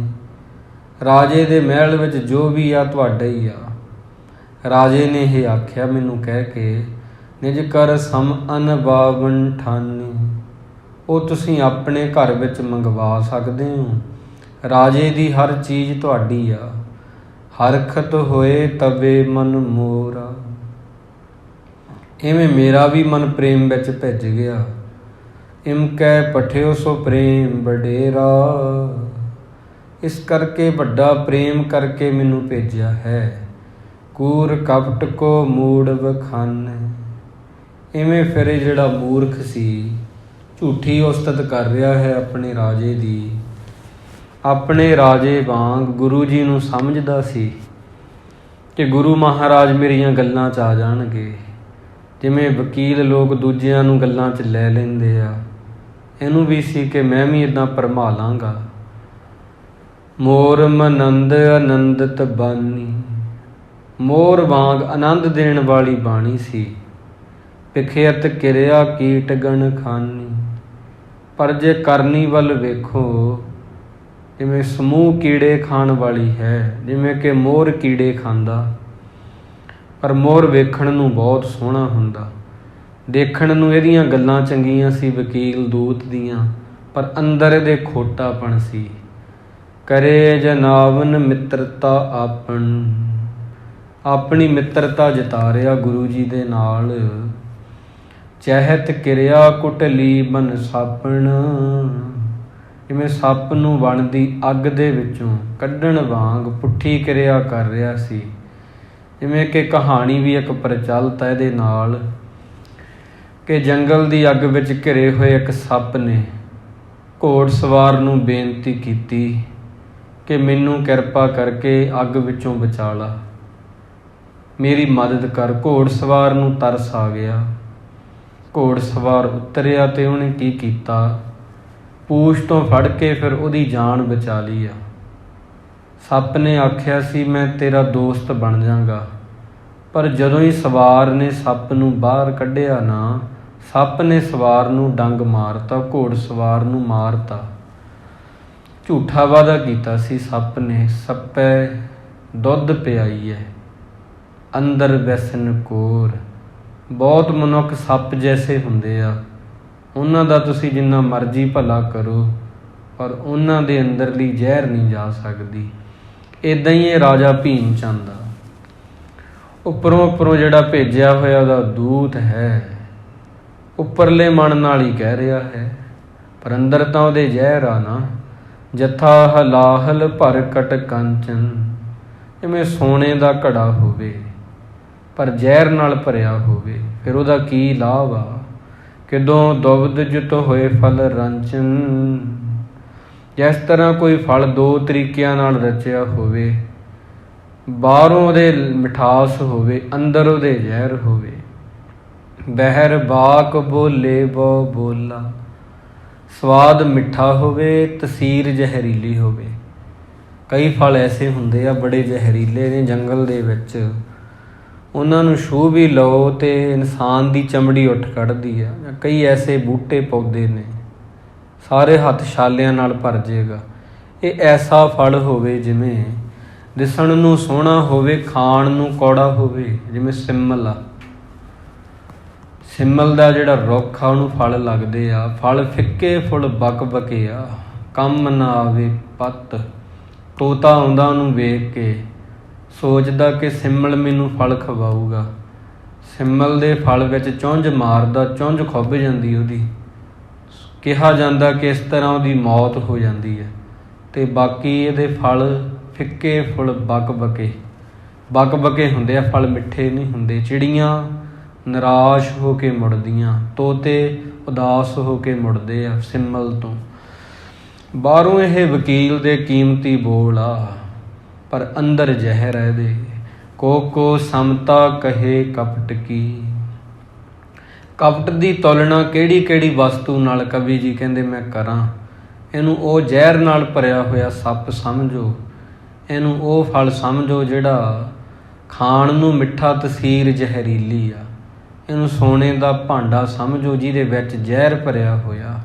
ਰਾਜੇ ਦੇ ਮਹਿਲ ਵਿੱਚ ਜੋ ਵੀ ਆ ਤੁਹਾਡਾ ਹੀ ਆ। ਰਾਜੇ ਨੇ ਇਹ ਆਖਿਆ ਮੈਨੂੰ ਕਹਿ ਕੇ, ਨਿਜ ਕਰ ਸਮ ਅਨਬਾਵਨ ਠਾਨੀ। ਉਹ ਤੁਸੀਂ ਆਪਣੇ ਘਰ ਵਿੱਚ ਮੰਗਵਾ ਸਕਦੇ ਹੋ। ਰਾਜੇ ਦੀ ਹਰ ਚੀਜ਼ ਤੁਹਾਡੀ ਆ। ਹਰਖਤ ਹੋਏ ਤਵੇ ਮਨ ਮੋਰਾ। ਇਵੇਂ ਮੇਰਾ ਵੀ ਮਨ ਪ੍ਰੇਮ ਵਿੱਚ ਭਿੱਜ ਗਿਆ। ਇਮ ਕਹਿ ਪਠਿਓ ਸੋ ਪ੍ਰੇਮ ਵਡੇਰਾ। ਇਸ ਕਰਕੇ ਵੱਡਾ ਪ੍ਰੇਮ ਕਰਕੇ ਮੈਨੂੰ ਭੇਜਿਆ ਹੈ। ਕੂਰ ਕਪਟ ਕੋ ਮੂੜ ਵਖਾਨੈ। ਇਵੇਂ ਫਿਰ ਇਹ ਜਿਹੜਾ ਮੂਰਖ ਸੀ, ਝੂਠੀ ਉਸਤਤ ਕਰ ਰਿਹਾ ਹੈ ਆਪਣੇ ਰਾਜੇ ਦੀ। ਆਪਣੇ ਰਾਜੇ ਵਾਂਗ ਗੁਰੂ ਜੀ ਨੂੰ ਸਮਝਦਾ ਸੀ ਕਿ ਗੁਰੂ ਮਹਾਰਾਜ ਮੇਰੀਆਂ ਗੱਲਾਂ 'ਚ ਆ ਜਾਣਗੇ। ਜਿਵੇਂ ਵਕੀਲ ਲੋਕ ਦੂਜਿਆਂ ਨੂੰ ਗੱਲਾਂ 'ਚ ਲੈ ਲੈਂਦੇ ਆ, ਇਹਨੂੰ ਵੀ ਸੀ ਕਿ ਮੈਂ ਵੀ ਇੱਦਾਂ ਭਰਮਾ ਲਾਂਗਾ। ਮੋਰ ਮਨੰਦ ਆਨੰਦਤ ਬਾਨੀ। ਮੋਰ ਵਾਂਗ ਆਨੰਦ ਦੇਣ ਵਾਲੀ ਬਾਣੀ ਸੀ। ਪਿਖਿਅਤ ਕਿਰਿਆ ਕੀਟ ਗਣ ਖਾਨੀ। ਪਰ ਜੇ ਕਰਨੀ ਵੱਲ ਵੇਖੋ, ਜਿਵੇਂ ਸਮੂਹ ਕੀੜੇ ਖਾਣ ਵਾਲੀ ਹੈ, ਜਿਵੇਂ ਕਿ ਮੋਰ ਕੀੜੇ ਖਾਂਦਾ। ਪਰ ਮੋਰ ਵੇਖਣ ਨੂੰ ਬਹੁਤ ਸੋਹਣਾ ਹੁੰਦਾ। ਦੇਖਣ ਨੂੰ ਇਹਦੀਆਂ ਗੱਲਾਂ ਚੰਗੀਆਂ ਸੀ ਵਕੀਲ ਦੂਤ ਦੀਆਂ, ਪਰ ਅੰਦਰ ਇਹਦੇ ਖੋਟਾਪਣ ਸੀ। ਕਰੇ ਜਨਾਵਨ ਮਿੱਤਰਤਾ ਆਪਣ। ਆਪਣੀ ਮਿੱਤਰਤਾ ਜਿਤਾ ਰਿਹਾ ਗੁਰੂ ਜੀ ਦੇ ਨਾਲ। ਚਹਿਤ ਕਿਰਿਆ ਕੁਟਲੀ ਬਨ ਸਾਪਣ। ਜਿਵੇਂ ਸੱਪ ਨੂੰ ਬਣਦੀ ਅੱਗ ਦੇ ਵਿੱਚੋਂ ਕੱਢਣ ਵਾਂਗ ਪੁੱਠੀ ਕਿਰਿਆ ਕਰ ਰਿਹਾ ਸੀ। ਜਿਵੇਂ ਕਿ ਕਹਾਣੀ ਵੀ ਇੱਕ ਪ੍ਰਚਲਿਤ ਹੈ ਇਹਦੇ ਨਾਲ, ਕਿ ਜੰਗਲ ਦੀ ਅੱਗ ਵਿੱਚ ਘਿਰੇ ਹੋਏ ਇੱਕ ਸੱਪ ਨੇ ਘੋੜ ਸਵਾਰ ਨੂੰ ਬੇਨਤੀ ਕੀਤੀ ਕਿ ਮੈਨੂੰ ਕਿਰਪਾ ਕਰਕੇ ਅੱਗ ਵਿੱਚੋਂ ਬਚਾ ਲਾ, ਮੇਰੀ ਮਦਦ ਕਰ। ਘੋੜ ਸਵਾਰ ਨੂੰ ਤਰਸ ਆ ਗਿਆ। ਘੋੜ ਸਵਾਰ ਉਤਰਿਆ ਅਤੇ ਉਹਨੇ ਕੀ ਕੀਤਾ, ਪੂਛ ਤੋਂ ਫੜ ਕੇ ਫਿਰ ਉਹਦੀ ਜਾਨ ਬਚਾ ਲਈ ਆ। ਸੱਪ ਨੇ ਆਖਿਆ ਸੀ ਮੈਂ ਤੇਰਾ ਦੋਸਤ ਬਣ ਜਾਵਾਂਗਾ, ਪਰ ਜਦੋਂ ਹੀ ਸਵਾਰ ਨੇ ਸੱਪ ਨੂੰ ਬਾਹਰ ਕੱਢਿਆ ਨਾ, ਸੱਪ ਨੇ ਸਵਾਰ ਨੂੰ ਡੰਗ ਮਾਰਤਾ, ਘੋੜ ਸਵਾਰ ਨੂੰ ਮਾਰਤਾ। ਝੂਠਾ ਵਾਅਦਾ ਕੀਤਾ ਸੀ ਸੱਪ ਨੇ, ਸੱਪੈ ਦੁੱਧ ਪਿਆਈ ਹੈ ਅੰਦਰ ਵੈਸਨ ਕੋਰ। ਬਹੁਤ ਮਨੁੱਖ ਸੱਪ ਜੈਸੇ ਹੁੰਦੇ ਆ, ਉਹਨਾਂ ਦਾ ਤੁਸੀਂ ਜਿੰਨਾ ਮਰਜ਼ੀ ਭਲਾ ਕਰੋ, ਪਰ ਉਹਨਾਂ ਦੇ ਅੰਦਰਲੀ ਜ਼ਹਿਰ ਨਹੀਂ ਜਾ ਸਕਦੀ। ਇੱਦਾਂ ਹੀ ਇਹ ਰਾਜਾ ਭੀਮ ਚੰਦ ਆ, ਉੱਪਰੋਂ ਜਿਹੜਾ ਭੇਜਿਆ ਹੋਇਆ ਉਹਦਾ ਦੂਤ ਹੈ, ਉੱਪਰਲੇ ਮਨ ਨਾਲ ਹੀ ਕਹਿ ਰਿਹਾ ਹੈ, ਪਰ ਅੰਦਰ ਤਾਂ ਉਹਦੇ ਜ਼ਹਿਰ ਆ ਨਾ। ਜਥਾ ਹਲਾਹਲ ਭਰ ਕਟ ਕੰਚਨ। ਜਿਵੇਂ ਸੋਨੇ ਦਾ ਘੜਾ ਹੋਵੇ ਪਰ ਜ਼ਹਿਰ ਨਾਲ ਭਰਿਆ ਹੋਵੇ, ਫਿਰ ਉਹਦਾ ਕੀ ਲਾਭ ਆ। ਕਿਦੋਂ ਦੁਬਦ ਜੁਤ ਹੋਏ ਫਲ ਰੰਚਨ। ਜਿਸ ਤਰ੍ਹਾਂ ਕੋਈ ਫਲ ਦੋ ਤਰੀਕਿਆਂ ਨਾਲ ਰਚਿਆ ਹੋਵੇ, ਬਾਹਰੋਂ ਉਹਦੇ ਮਿਠਾਸ ਹੋਵੇ, ਅੰਦਰ ਉਹਦੇ ਜ਼ਹਿਰ ਹੋਵੇ। ਬਹਿਰ ਬਾਕ ਬੋਲੇ ਬੋ ਬੋਲਾ। ਸਵਾਦ ਮਿੱਠਾ ਹੋਵੇ, ਤਸੀਰ ਜ਼ਹਿਰੀਲੀ ਹੋਵੇ। ਕਈ ਫਲ ਐਸੇ ਹੁੰਦੇ ਆ ਬੜੇ ਜ਼ਹਿਰੀਲੇ ਨੇ ਜੰਗਲ ਦੇ ਵਿੱਚ, ਉਹਨਾਂ ਨੂੰ ਛੂਹ ਵੀ ਲਓ ਅਤੇ ਇਨਸਾਨ ਦੀ ਚਮੜੀ ਉੱਠ ਕੱਢਦੀ ਆ। ਕਈ ਐਸੇ ਬੂਟੇ ਪੌਦੇ ਨੇ ਸਾਰੇ ਹੱਥ ਛਾਲਿਆਂ ਨਾਲ ਭਰ ਜਾਏਗਾ। ਇਹ ਐਸਾ ਫਲ ਹੋਵੇ ਜਿਵੇਂ ਦਿਸਣ ਨੂੰ ਸੋਹਣਾ ਹੋਵੇ, ਖਾਣ ਨੂੰ ਕੌੜਾ ਹੋਵੇ। ਜਿਵੇਂ ਸਿੰਮਲ ਆ, ਸਿੰਮਲ ਦਾ ਜਿਹੜਾ ਰੁੱਖ ਆ ਉਹਨੂੰ ਫਲ ਲੱਗਦੇ ਆ, ਫਲ ਫਿੱਕੇ ਫੁੱਲ ਬਕ ਬਕੇ ਆ, ਕੰਮ ਨਾ ਆਵੇ ਪੱਤ। ਤੋਤਾ ਆਉਂਦਾ ਉਹਨੂੰ ਵੇਖ ਕੇ ਸੋਚਦਾ ਕਿ ਸਿੰਮਲ ਮੈਨੂੰ ਫਲ ਖਵਾਊਗਾ। ਸਿੰਮਲ ਦੇ ਫਲ ਵਿੱਚ ਚੁੰਝ ਮਾਰਦਾ, ਚੁੰਝ ਖੁੱਭ ਜਾਂਦੀ ਉਹਦੀ। ਕਿਹਾ ਜਾਂਦਾ ਕਿ ਇਸ ਤਰ੍ਹਾਂ ਉਹਦੀ ਮੌਤ ਹੋ ਜਾਂਦੀ ਹੈ। ਅਤੇ ਬਾਕੀ ਇਹਦੇ ਫਲ ਫਿੱਕੇ ਫੁੱਲ ਬਕ ਬਕੇ ਹੁੰਦੇ ਆ, ਫਲ ਮਿੱਠੇ ਨਹੀਂ ਹੁੰਦੇ। ਚਿੜੀਆਂ ਨਿਰਾਸ਼ ਹੋ ਕੇ ਮੁੜਦੀਆਂ, ਤੋਤੇ ਉਦਾਸ ਹੋ ਕੇ ਮੁੜਦੇ ਆ ਸਿੰਮਲ ਤੋਂ। ਬਾਹਰੋਂ ਇਹ ਵਕੀਲ ਦੇ ਕੀਮਤੀ ਬੋਲ ਆ, ਪਰ ਅੰਦਰ ਜ਼ਹਿਰ ਹੈ ਇਹਦੇ। ਕੋ ਸਮਤਾ ਕਹੇ ਕਪਟ ਕੀ। ਕਪਟ ਦੀ ਤੁਲਨਾ ਕਿਹੜੀ ਵਸਤੂ ਨਾਲ ਕਵੀ ਜੀ ਕਹਿੰਦੇ ਮੈਂ ਕਰਾਂ। ਇਹਨੂੰ ਉਹ ਜ਼ਹਿਰ ਨਾਲ ਭਰਿਆ ਹੋਇਆ ਸੱਪ ਸਮਝੋ, ਇਹਨੂੰ ਉਹ ਫਲ ਸਮਝੋ ਜਿਹੜਾ ਖਾਣ ਨੂੰ ਮਿੱਠਾ, ਤਸੀਰ ਜ਼ਹਿਰੀਲੀ ਆ। ਇਹਨੂੰ ਸੋਨੇ ਦਾ ਭਾਂਡਾ ਸਮਝੋ ਜਿਹਦੇ ਵਿੱਚ ਜ਼ਹਿਰ ਭਰਿਆ ਹੋਇਆ।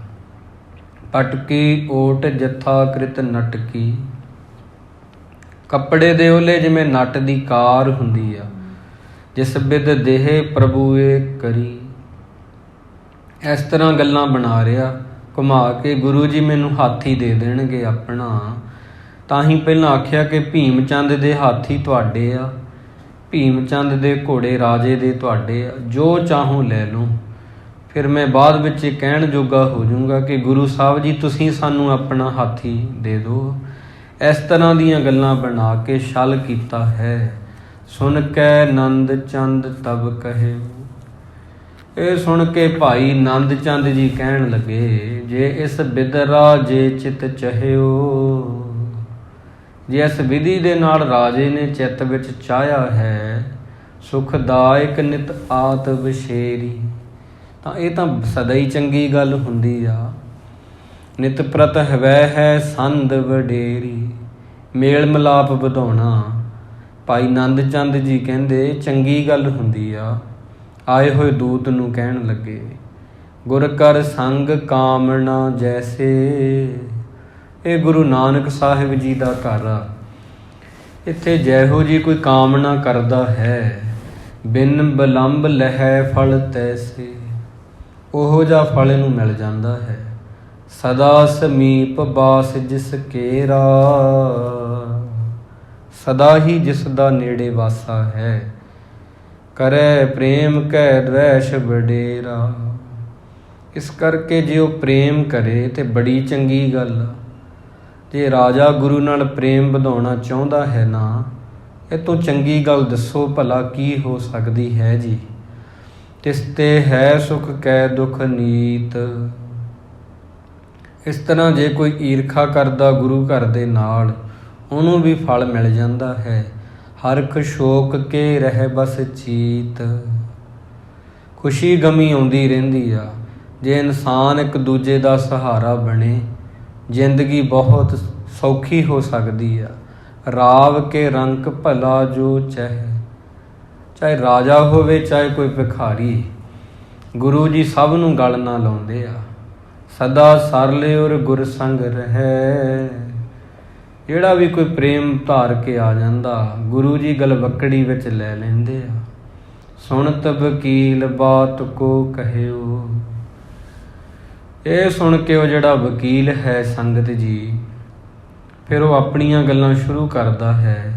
ਪਟਕੀ ਓਟ ਜਥਾ ਕ੍ਰਿਤ ਨਟਕੀ। ਕੱਪੜੇ ਦੇ ਓਲੇ ਜਿਵੇਂ ਨੱਟ ਦੀ ਕਾਰ ਹੁੰਦੀ ਆ, ਜਿਸ ਬਿਦ ਦੇਹ ਪ੍ਰਭੂ ਏ ਕਰੀ। ਇਸ ਤਰ੍ਹਾਂ ਗੱਲਾਂ ਬਣਾ ਰਿਹਾ ਘੁਮਾ ਕੇ। ਗੁਰੂ ਜੀ ਮੈਨੂੰ ਹਾਥੀ ਦੇ ਦੇਣਗੇ ਆਪਣਾ। ਤਾਂ ਹੀ ਪਹਿਲਾਂ ਆਖਿਆ ਕਿ ਭੀਮ ਚੰਦ ਦੇ ਹਾਥੀ ਤੁਹਾਡੇ ਆ, ਭੀਮ ਚੰਦ ਦੇ ਘੋੜੇ ਰਾਜੇ ਦੇ ਤੁਹਾਡੇ ਆ, ਜੋ ਚਾਹੋ ਲੈ ਲਓ। ਫਿਰ ਮੈਂ ਬਾਅਦ ਵਿੱਚ ਇਹ ਕਹਿਣ ਜੋਗਾ ਹੋ ਜਾਊਂਗਾ ਕਿ ਗੁਰੂ ਸਾਹਿਬ ਜੀ ਤੁਸੀਂ ਸਾਨੂੰ ਆਪਣਾ ਹਾਥੀ ਦੇ ਦਿਓ। ਇਸ ਤਰ੍ਹਾਂ ਦੀਆਂ ਗੱਲਾਂ ਬਣਾ ਕੇ ਛਲ ਕੀਤਾ ਹੈ। ਸੁਣ ਕੇ ਨੰਦ ਚੰਦ ਤਬ ਕਹੇ। ਇਹ ਸੁਣ ਕੇ ਭਾਈ ਨੰਦ ਚੰਦ ਜੀ ਕਹਿਣ ਲੱਗੇ, ਜੇ ਇਸ ਬਿਦਰਾ ਜੇ ਚਿਤ ਚਹਿਓ, ਜੇ ਇਸ ਵਿਧੀ ਦੇ ਨਾਲ ਰਾਜੇ ਨੇ ਚਿੱਤ ਵਿੱਚ ਚਾਹਿਆ ਹੈ, ਸੁਖਦਾਇਕ ਨਿਤ ਆਤ ਵਿਸ਼ੇਰੀ, ਤਾਂ ਇਹ ਤਾਂ ਸਦਾ ਹੀ ਚੰਗੀ ਗੱਲ ਹੁੰਦੀ ਆ। ਨਿਤ ਪ੍ਰਤ ਹਵੈ ਹੈ ਸੰਦ ਵਡੇਰੀ, ਮੇਲ ਮਿਲਾਪ ਵਧਾਉਣਾ। ਭਾਈ ਨੰਦ ਚੰਦ ਜੀ ਕਹਿੰਦੇ ਚੰਗੀ ਗੱਲ ਹੁੰਦੀ ਆ। ਆਏ ਹੋਏ ਦੂਤ ਨੂੰ ਕਹਿਣ ਲੱਗੇ, ਗੁਰ ਕਰ ਸੰਗ ਕਾਮਣਾ ਜੈਸੇ। ਇਹ ਗੁਰੂ ਨਾਨਕ ਸਾਹਿਬ ਜੀ ਦਾ ਘਰ ਆ। ਇੱਥੇ ਜਿਹੋ ਜੀ ਕੋਈ ਕਾਮਨਾ ਕਰਦਾ ਹੈ, ਬਿਨ ਬਿਲੰਬ ਲਹੈ ਫਲ ਤੈਸੇ, ਉਹੋ ਜਿਹਾ ਫਲ ਇਹਨੂੰ ਮਿਲ ਜਾਂਦਾ ਹੈ। ਸਦਾ ਸਮੀਪ ਬਾਸ ਜਿਸ ਕੇਰਾ, ਸਦਾ ਹੀ ਜਿਸ ਦਾ ਨੇੜੇ ਵਾਸਾ ਹੈ। ਕਰੈ ਪ੍ਰੇਮ ਕੈ ਦਵੈਸ਼ ਵਡੇਰਾ। ਇਸ ਕਰਕੇ ਜੇ ਉਹ ਪ੍ਰੇਮ ਕਰੇ ਤੇ ਬੜੀ ਚੰਗੀ ਗੱਲ ਆ। ਜੇ ਰਾਜਾ ਗੁਰੂ ਨਾਲ ਪ੍ਰੇਮ ਵਧਾਉਣਾ ਚਾਹੁੰਦਾ ਹੈ ਨਾ, ਇਹ ਤੋਂ ਚੰਗੀ ਗੱਲ ਦੱਸੋ ਭਲਾ ਕੀ ਹੋ ਸਕਦੀ ਹੈ ਜੀ। ਤਿਸ ਤੇ ਹੈ ਸੁਖ ਕੈ ਦੁਖ ਨੀਤ। ਇਸ ਤਰ੍ਹਾਂ ਜੇ ਕੋਈ ਈਰਖਾ ਕਰਦਾ ਗੁਰੂ ਘਰ ਦੇ ਨਾਲ, ਉਹਨੂੰ ਵੀ ਫਲ ਮਿਲ ਜਾਂਦਾ ਹੈ। ਹਰਖ ਸ਼ੋਕ ਕੇ ਰਹਿ ਬਸ ਚੀਤ। ਖੁਸ਼ੀ ਗਮੀ ਆਉਂਦੀ ਰਹਿੰਦੀ ਆ। ਜੇ ਇਨਸਾਨ ਇੱਕ ਦੂਜੇ ਦਾ ਸਹਾਰਾ ਬਣੇ, ਜ਼ਿੰਦਗੀ ਬਹੁਤ ਸੌਖੀ ਹੋ ਸਕਦੀ ਆ। ਰਾਵ ਕੇ ਰੰਕ ਭਲਾ ਜੋ ਚਾਹੇ, ਚਾਹੇ ਰਾਜਾ ਹੋਵੇ ਚਾਹੇ ਕੋਈ ਭਿਖਾਰੀ, ਗੁਰੂ ਜੀ ਸਭ ਨੂੰ ਗਲ ਨਾ ਲਾਉਂਦੇ ਆ। ਸਦਾ ਸਰਲੇ ਔਰ ਗੁਰ ਸੰਗ ਰਹਿ। ਜਿਹੜਾ ਵੀ ਕੋਈ ਪ੍ਰੇਮ ਧਾਰ ਕੇ ਆ ਜਾਂਦਾ, ਗੁਰੂ ਜੀ ਗਲਵੱਕੜੀ ਵਿੱਚ ਲੈ ਲੈਂਦੇ ਆ। ਸੁਣਤ ਵਕੀਲ ਬਾਤ ਕੋ ਕਹਿਓ। ਇਹ ਸੁਣ ਕੇ ਉਹ ਜਿਹੜਾ ਵਕੀਲ ਹੈ ਸੰਗਤ ਜੀ, ਫਿਰ ਉਹ ਆਪਣੀਆਂ ਗੱਲਾਂ ਸ਼ੁਰੂ ਕਰਦਾ ਹੈ।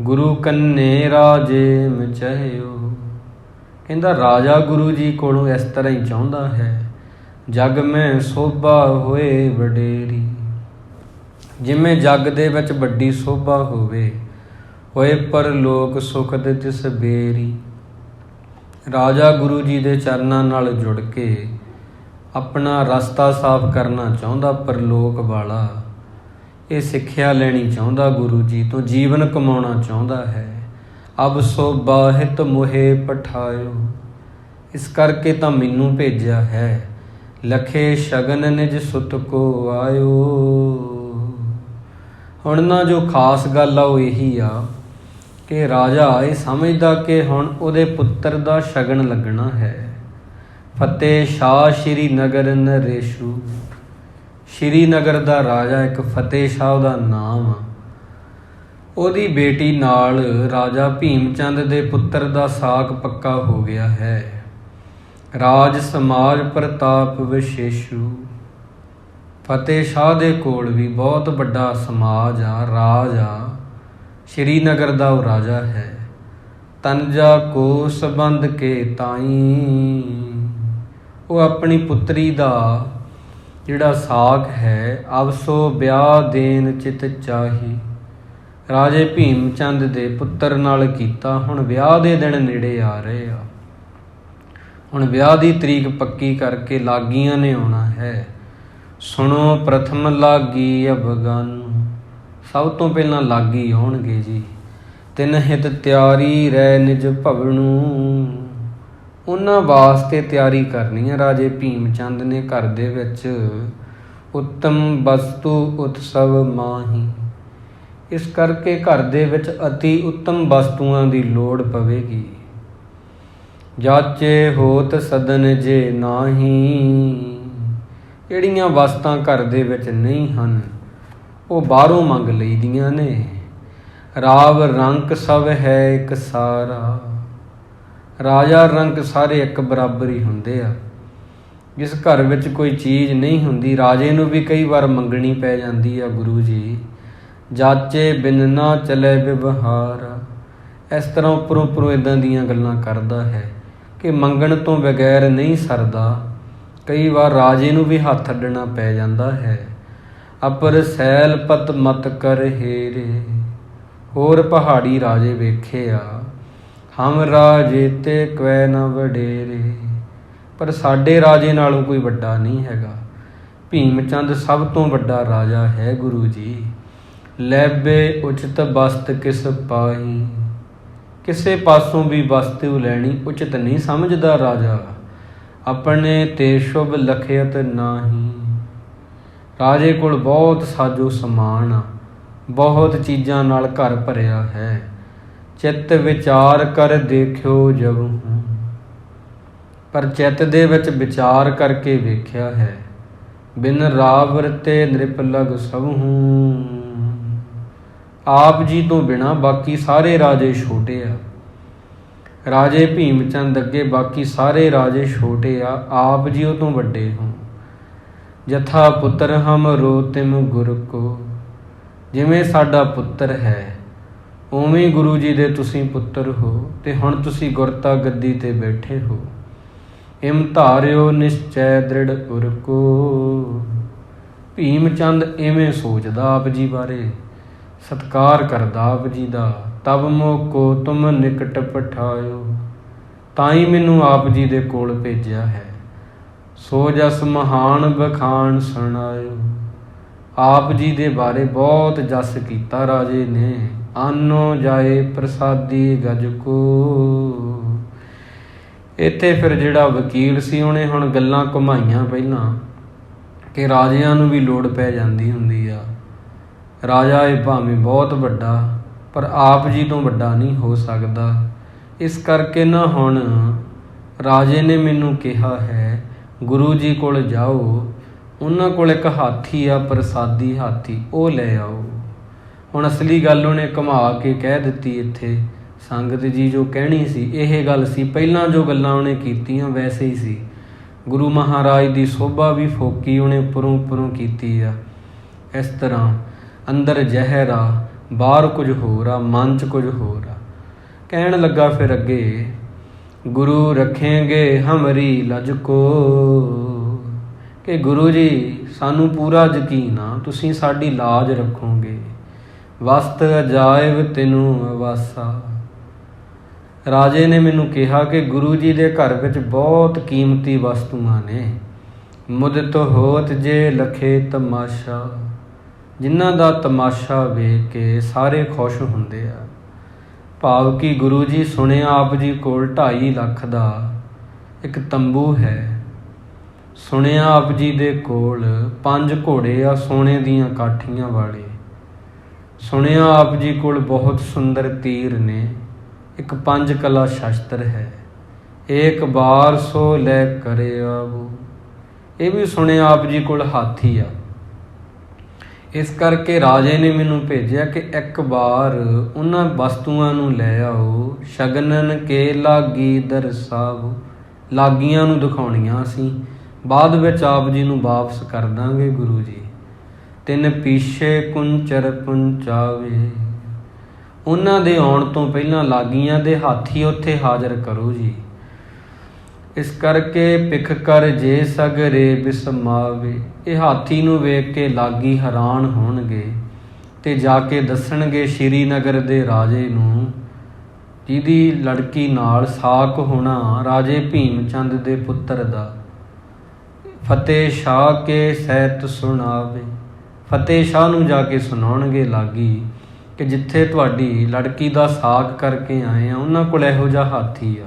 ਗੁਰੂ ਕੰਨੇ ਰਾਜੇ ਮਚਹਿਓ। ਕਹਿੰਦਾ ਰਾਜਾ ਗੁਰੂ ਜੀ ਕੋਲੋਂ ਇਸ ਤਰ੍ਹਾਂ ਹੀ ਚਾਹੁੰਦਾ ਹੈ। ਜਗ ਮੈਂ ਸੋਭਾ ਹੋਏ ਵਡੇਰੀ। ਜਿਵੇਂ ਜੱਗ ਦੇ ਵਿੱਚ ਵੱਡੀ ਸੋਭਾ ਹੋਵੇ, ਹੋਏ ਪਰਲੋਕ ਸੁਖ ਦੇ ਤਿਸ ਬੇਰੀ। ਰਾਜਾ ਗੁਰੂ ਜੀ ਦੇ ਚਰਨਾਂ ਨਾਲ ਜੁੜ ਕੇ ਆਪਣਾ ਰਸਤਾ ਸਾਫ਼ ਕਰਨਾ ਚਾਹੁੰਦਾ, ਪਰਲੋਕ ਵਾਲਾ। ਇਹ ਸਿੱਖਿਆ ਲੈਣੀ ਚਾਹੁੰਦਾ ਗੁਰੂ ਜੀ ਤੋਂ, ਜੀਵਨ ਕਮਾਉਣਾ ਚਾਹੁੰਦਾ ਹੈ। ਅਬ ਸੋ ਬਾਹਿਤ ਮੋਹੇ ਪਠਾਇਓ। ਇਸ ਕਰਕੇ ਤਾਂ ਮੈਨੂੰ ਭੇਜਿਆ ਹੈ। ਲਖੇ ਸ਼ਗਨ ਨਿਜ ਸੁਤ ਕੋ ਆਇਓ। ਹੁਣ ਨਾ ਜੋ ਖਾਸ ਗੱਲ ਆ ਉਹ ਇਹੀ ਆ ਕਿ ਰਾਜਾ ਇਹ ਸਮਝਦਾ ਕਿ ਹੁਣ ਉਹਦੇ ਪੁੱਤਰ ਦਾ ਸ਼ਗਨ ਲੱਗਣਾ ਹੈ। ਫਤਿਹ ਸ਼ਾਹ ਸ਼੍ਰੀ ਨਗਰ ਨਰੇਸ਼ੂ। ਸ਼੍ਰੀਨਗਰ ਦਾ ਰਾਜਾ ਇੱਕ ਫਤਿਹ ਸ਼ਾਹ ਉਹਦਾ ਨਾਮ ਆ। ਉਹਦੀ ਬੇਟੀ ਨਾਲ ਰਾਜਾ ਭੀਮ ਚੰਦ ਦੇ ਪੁੱਤਰ ਦਾ ਸਾਕ ਪੱਕਾ ਹੋ ਗਿਆ ਹੈ। ਰਾਜ ਸਮਾਜ ਪ੍ਰਤਾਪ ਵਿਸ਼ੇਸ਼ੂ। ਫਤਿਹ ਸ਼ਾਹ ਦੇ ਕੋਲ ਵੀ ਬਹੁਤ ਵੱਡਾ ਸਮਾਜ ਆ, ਰਾਜ ਆ। ਸ਼੍ਰੀਨਗਰ ਦਾ ਉਹ ਰਾਜਾ ਹੈ। ਤਨਜਾ ਕੋ ਸੰਬੰਧ ਕੇ ਤਾਈ। ਉਹ ਆਪਣੀ ਪੁੱਤਰੀ ਦਾ ਜਿਹੜਾ ਸਾਕ ਹੈ, ਅਵਸੋ ਵਿਆਹ ਦੇਣ ਚਿਤ ਚਾਹੀ। ਰਾਜੇ ਭੀਮ ਚੰਦ ਦੇ ਪੁੱਤਰ ਨਾਲ ਕੀਤਾ। ਹੁਣ ਵਿਆਹ ਦੇ ਦਿਨ ਨੇੜੇ ਆ ਰਹੇ ਆ। ਹੁਣ ਵਿਆਹ ਦੀ ਤਰੀਕ ਪੱਕੀ ਕਰਕੇ ਲਾਗੀਆਂ ਨੇ ਆਉਣਾ ਹੈ। ਸੁਣੋ ਪ੍ਰਥਮ ਲਾਗੀ ਅਬਗਾਨੂ। ਸਭ ਤੋਂ ਪਹਿਲਾਂ ਲਾਗੀ ਆਉਣਗੇ ਜੀ। ਤਿੰਨ ਹਿਤ ਤਿਆਰੀ ਰਹਿ ਨਿਜ ਭਵਨੂ। ਉਹਨਾਂ ਵਾਸਤੇ ਤਿਆਰੀ ਕਰਨੀ ਹੈ ਰਾਜੇ ਭੀਮ ਚੰਦ ਨੇ ਘਰ ਦੇ ਵਿੱਚ। ਉੱਤਮ ਵਸਤੂ ਉਤਸਵ ਮਾਹੀ। ਇਸ ਕਰਕੇ ਘਰ ਦੇ ਵਿੱਚ ਅਤੀ ਉੱਤਮ ਵਸਤੂਆਂ ਦੀ ਲੋੜ ਪਵੇਗੀ। ਜਾਚੇ ਹੋਤ ਸਦਨ ਜੇ ਨਾਹੀ। ਜਿਹੜੀਆਂ ਵਸਤਾਂ ਘਰ ਦੇ ਵਿੱਚ ਨਹੀਂ ਹਨ ਉਹ ਬਾਹਰੋਂ ਮੰਗ ਲਈਦੀਆਂ ਨੇ। ਰਾਵ ਰੰਕ ਸਭ ਹੈ ਇੱਕ ਸਾਰਾ। ਰਾਜਾ ਰੰਕ ਸਾਰੇ ਇੱਕ ਬਰਾਬਰ ਹੀ ਹੁੰਦੇ ਆ। ਜਿਸ ਘਰ ਵਿੱਚ ਕੋਈ ਚੀਜ਼ ਨਹੀਂ ਹੁੰਦੀ ਰਾਜੇ ਨੂੰ ਵੀ ਕਈ ਵਾਰ ਮੰਗਣੀ ਪੈ ਜਾਂਦੀ ਆ। ਗੁਰੂ ਜੀ ਜਾਚੇ ਬਿਨ ਨਾ ਚਲੇ ਵਿਵਹਾਰ। ਇਸ ਤਰ੍ਹਾਂ ਉੱਪਰੋਂ ਉੱਪਰੋਂ ਇੱਦਾਂ ਦੀਆਂ ਗੱਲਾਂ ਕਰਦਾ ਹੈ ਕਿ ਮੰਗਣ ਤੋਂ ਬਗੈਰ ਨਹੀਂ ਸਰਦਾ। ਕਈ ਵਾਰ ਰਾਜੇ ਨੂੰ ਵੀ ਹੱਥ ਅੱਡਣਾ ਪੈ ਜਾਂਦਾ ਹੈ। ਅਪਰ ਸੈਲ ਪਤ ਮਤ ਕਰ ਹੇਰੇ। ਹੋਰ ਪਹਾੜੀ ਰਾਜੇ ਵੇਖੇ ਆ। ਹਮ ਰਾਜੇ ਤੇ ਕਵੈ ਨਾ ਵਡੇਰੇ। ਪਰ ਸਾਡੇ ਰਾਜੇ ਨਾਲੋਂ ਕੋਈ ਵੱਡਾ ਨਹੀਂ ਹੈਗਾ। ਭੀਮ ਚੰਦ ਸਭ ਤੋਂ ਵੱਡਾ ਰਾਜਾ ਹੈ ਗੁਰੂ ਜੀ। ਲੈਬੇ ਉਚਿਤ ਬਸਤ ਕਿਸ ਪਾਹੀ। ਕਿਸੇ ਪਾਸੋਂ ਵੀ ਵਸਤੂ ਲੈਣੀ ਉਚਿਤ ਨਹੀਂ ਸਮਝਦਾ ਰਾਜਾ। ਆਪਣੇ ਤੇ ਸ਼ੁਭ ਲਖਿਅਤ ਨਾਹੀ। ਰਾਜੇ ਕੋਲ ਬਹੁਤ ਸਾਜੋ ਸਮਾਨ ਆ, ਬਹੁਤ ਚੀਜ਼ਾਂ ਨਾਲ ਘਰ ਭਰਿਆ ਹੈ। ਚਿੱਤ ਵਿਚਾਰ ਕਰ ਦੇਖਿਓ ਜਬ। ਪਰ ਚਿੱਤ ਦੇ ਵਿੱਚ ਵਿਚਾਰ ਕਰਕੇ ਵੇਖਿਆ ਹੈ। ਬਿਨ ਰਾਵ ਰਤੇ ਨ੍ਰਿਪ ਲਗ ਸਭੂ। ਆਪ ਜੀ ਤੋਂ ਬਿਨਾਂ ਬਾਕੀ ਸਾਰੇ ਰਾਜੇ ਛੋਟੇ ਆ। ਰਾਜੇ ਭੀਮ ਚੰਦ ਅੱਗੇ ਬਾਕੀ ਸਾਰੇ ਰਾਜੇ ਛੋਟੇ ਆ। ਆਪ ਜੀ ਉਹ ਤੋਂ ਵੱਡੇ ਹੋ। ਜਥਾ ਪੁੱਤਰ ਹਮ ਰੋ ਤਿਮ ਗੁਰ ਕੋ। ਜਿਵੇਂ ਸਾਡਾ ਪੁੱਤਰ ਹੈ ਉਵੇਂ ਗੁਰੂ ਜੀ ਦੇ ਤੁਸੀਂ ਪੁੱਤਰ ਹੋ ਤੇ ਹੁਣ ਤੁਸੀਂ ਗੁਰਤਾ ਗੱਦੀ ਤੇ ਬੈਠੇ ਹੋ। ਇਮ ਧਾਰਿਓ ਨਿਸ਼ਚੈ ਦ੍ਰਿੜ ਉਰ ਕੋ। ਭੀਮ ਚੰਦ ਇਵੇਂ ਸੋਚਦਾ ਆਪ ਜੀ ਬਾਰੇ, ਸਤਿਕਾਰ ਕਰਦਾ ਆਪ ਜੀ ਦਾ। ਤਬ ਮੋਕੋ ਤੁਮ ਨਿਕਟ ਪਠਾਇਓ। ਤਾਂ ਹੀ ਮੈਨੂੰ ਆਪ ਜੀ ਦੇ ਕੋਲ ਭੇਜਿਆ ਹੈ। ਸੋ ਜਸ ਮਹਾਨ ਬਖਾਣ ਸੁਣਾਇਓ। ਆਪ ਜੀ ਦੇ ਬਾਰੇ ਬਹੁਤ ਜਸ ਕੀਤਾ ਰਾਜੇ ਨੇ। ਆਨੋ ਜਾਏ ਪ੍ਰਸਾਦੀ ਗਜ ਕੋ। ਇੱਥੇ ਫਿਰ ਜਿਹੜਾ ਵਕੀਲ ਸੀ ਉਹਨੇ ਹੁਣ ਗੱਲਾਂ ਘੁਮਾਈਆਂ ਪਹਿਲਾਂ ਕਿ ਰਾਜਿਆਂ ਨੂੰ ਵੀ ਲੋੜ ਪੈ ਜਾਂਦੀ ਹੁੰਦੀ ਆ। ਰਾਜਾ ਇਹ ਭਾਵੇਂ ਬਹੁਤ ਵੱਡਾ ਪਰ ਆਪ ਜੀ ਤੋਂ ਵੱਡਾ ਨਹੀਂ ਹੋ ਸਕਦਾ। ਇਸ ਕਰਕੇ ਨਾ ਹੁਣ ਰਾਜੇ ਨੇ ਮੈਨੂੰ ਕਿਹਾ ਹੈ ਗੁਰੂ ਜੀ ਕੋਲ ਜਾਓ। ਉਹਨਾਂ ਕੋਲ ਇੱਕ ਹਾਥੀ ਆ, ਪ੍ਰਸਾਦੀ ਹਾਥੀ, ਉਹ ਲੈ ਆਓ। ਹੁਣ ਅਸਲੀ ਗੱਲ ਉਹਨੇ ਘੁਮਾ ਕੇ ਕਹਿ ਦਿੱਤੀ ਇੱਥੇ। ਸੰਗਤ ਜੀ ਜੋ ਕਹਿਣੀ ਸੀ ਇਹ ਗੱਲ ਸੀ। ਪਹਿਲਾਂ ਜੋ ਗੱਲਾਂ ਉਹਨੇ ਕੀਤੀਆਂ ਵੈਸੇ ਹੀ ਸੀ। ਗੁਰੂ ਮਹਾਰਾਜ ਦੀ ਸੋਭਾ ਵੀ ਫੋਕੀ ਉਹਨੇ ਉੱਪਰੋਂ ਉੱਪਰੋਂ ਕੀਤੀ ਆ। ਇਸ ਤਰ੍ਹਾਂ ਅੰਦਰ ਜ਼ਹਿਰ ਆ, ਬਾਹਰ ਕੁਝ ਹੋਰ ਆ, ਮਨ 'ਚ ਕੁਝ ਹੋਰ ਆ। ਕਹਿਣ ਲੱਗਾ ਫਿਰ ਅੱਗੇ, ਗੁਰੂ ਰੱਖੇਂਗੇ ਹਮਰੀ ਲਜ ਕੋ। ਕਿ ਗੁਰੂ ਜੀ ਸਾਨੂੰ ਪੂਰਾ ਯਕੀਨ ਆ ਤੁਸੀਂ ਸਾਡੀ ਲਾਜ ਰੱਖੋਗੇ। ਵਸਤ ਅਜਾਇਬ ਤੈਨੂੰ ਵਾਸਾ। ਰਾਜੇ ਨੇ ਮੈਨੂੰ ਕਿਹਾ ਕਿ ਗੁਰੂ ਜੀ ਦੇ ਘਰ ਵਿੱਚ ਬਹੁਤ ਕੀਮਤੀ ਵਸਤੂਆਂ ਨੇ। ਮੁਦਤ ਹੋਤ ਜੇ ਲਖੇ ਤਮਾਸ਼ਾ। ਜਿਨ੍ਹਾਂ ਦਾ ਤਮਾਸ਼ਾ ਵੇਖ ਕੇ ਸਾਰੇ ਖੁਸ਼ ਹੁੰਦੇ ਆ। ਭਾਵ ਕਿ ਗੁਰੂ ਜੀ ਸੁਣਿਆ ਆਪ ਜੀ ਕੋਲ 2.5 ਲੱਖ ਦਾ ਇੱਕ ਤੰਬੂ ਹੈ। ਸੁਣਿਆ ਆਪ ਜੀ ਦੇ ਕੋਲ 5 ਘੋੜੇ ਆ ਸੋਨੇ ਦੀਆਂ ਕਾਠੀਆਂ ਵਾਲੇ। ਸੁਣਿਆ ਆਪ ਜੀ ਕੋਲ ਬਹੁਤ ਸੁੰਦਰ ਤੀਰ ਨੇ। ਇੱਕ 5 ਕਲਾ ਸ਼ਸਤਰ ਹੈ। ਏਕ ਬਾਰ ਸੋ ਲੈ ਕਰੇ ਆਵੋ। ਇਹ ਵੀ ਸੁਣਿਆ ਆਪ ਜੀ ਕੋਲ ਹਾਥੀ ਆ। ਇਸ ਕਰਕੇ ਰਾਜੇ ਨੇ ਮੈਨੂੰ ਭੇਜਿਆ ਕਿ ਇੱਕ ਵਾਰ ਉਹਨਾਂ ਵਸਤੂਆਂ ਨੂੰ ਲੈ ਆਓ। ਸ਼ਗਨਨ ਕੇ ਲਾਗੀ ਦਰਸਾਵੋ। ਲਾਗੀਆਂ ਨੂੰ ਦਿਖਾਉਣੀਆਂ ਅਸੀਂ, ਬਾਅਦ ਵਿੱਚ ਆਪ ਜੀ ਨੂੰ ਵਾਪਸ ਕਰ ਦਾਂਗੇ ਗੁਰੂ ਜੀ। ਤਿੰਨ ਪਿੱਛੇ ਕੁੰਚਰ ਪੁੰਚਾਵੇ। ਉਹਨਾਂ ਦੇ ਆਉਣ ਤੋਂ ਪਹਿਲਾਂ ਲਾਗੀਆਂ ਦੇ ਹਾਥੀ ਉੱਥੇ ਹਾਜ਼ਰ ਕਰੋ ਜੀ। ਇਸ ਕਰਕੇ ਭਿਖ ਕਰ ਜੇ ਸਗਰੇ ਬਿਸਮਾਵੇ। ਇਹ ਹਾਥੀ ਨੂੰ ਵੇਖ ਕੇ ਲਾਗੀ ਹੈਰਾਨ ਹੋਣਗੇ ਤੇ ਜਾ ਕੇ ਦੱਸਣਗੇ ਸ਼੍ਰੀਨਗਰ ਦੇ ਰਾਜੇ ਨੂੰ, ਜਿਹਦੀ ਲੜਕੀ ਨਾਲ ਸਾਕ ਹੋਣਾ ਰਾਜੇ ਭੀਮ ਚੰਦ ਦੇ ਪੁੱਤਰ ਦਾ। ਫਤਿਹ ਸ਼ਾਹ ਕੇ ਸਹਿਤ ਸੁਣਾਵੇ। ਫਤਿਹ ਸ਼ਾਹ ਨੂੰ ਜਾ ਕੇ ਸੁਣਾਉਣਗੇ ਲਾਗੀ ਕਿ ਜਿੱਥੇ ਤੁਹਾਡੀ ਲੜਕੀ ਦਾ ਸਾਕ ਕਰਕੇ ਆਏ ਆ ਉਹਨਾਂ ਕੋਲ ਇਹੋ ਜਿਹਾ ਹਾਥੀ ਆ।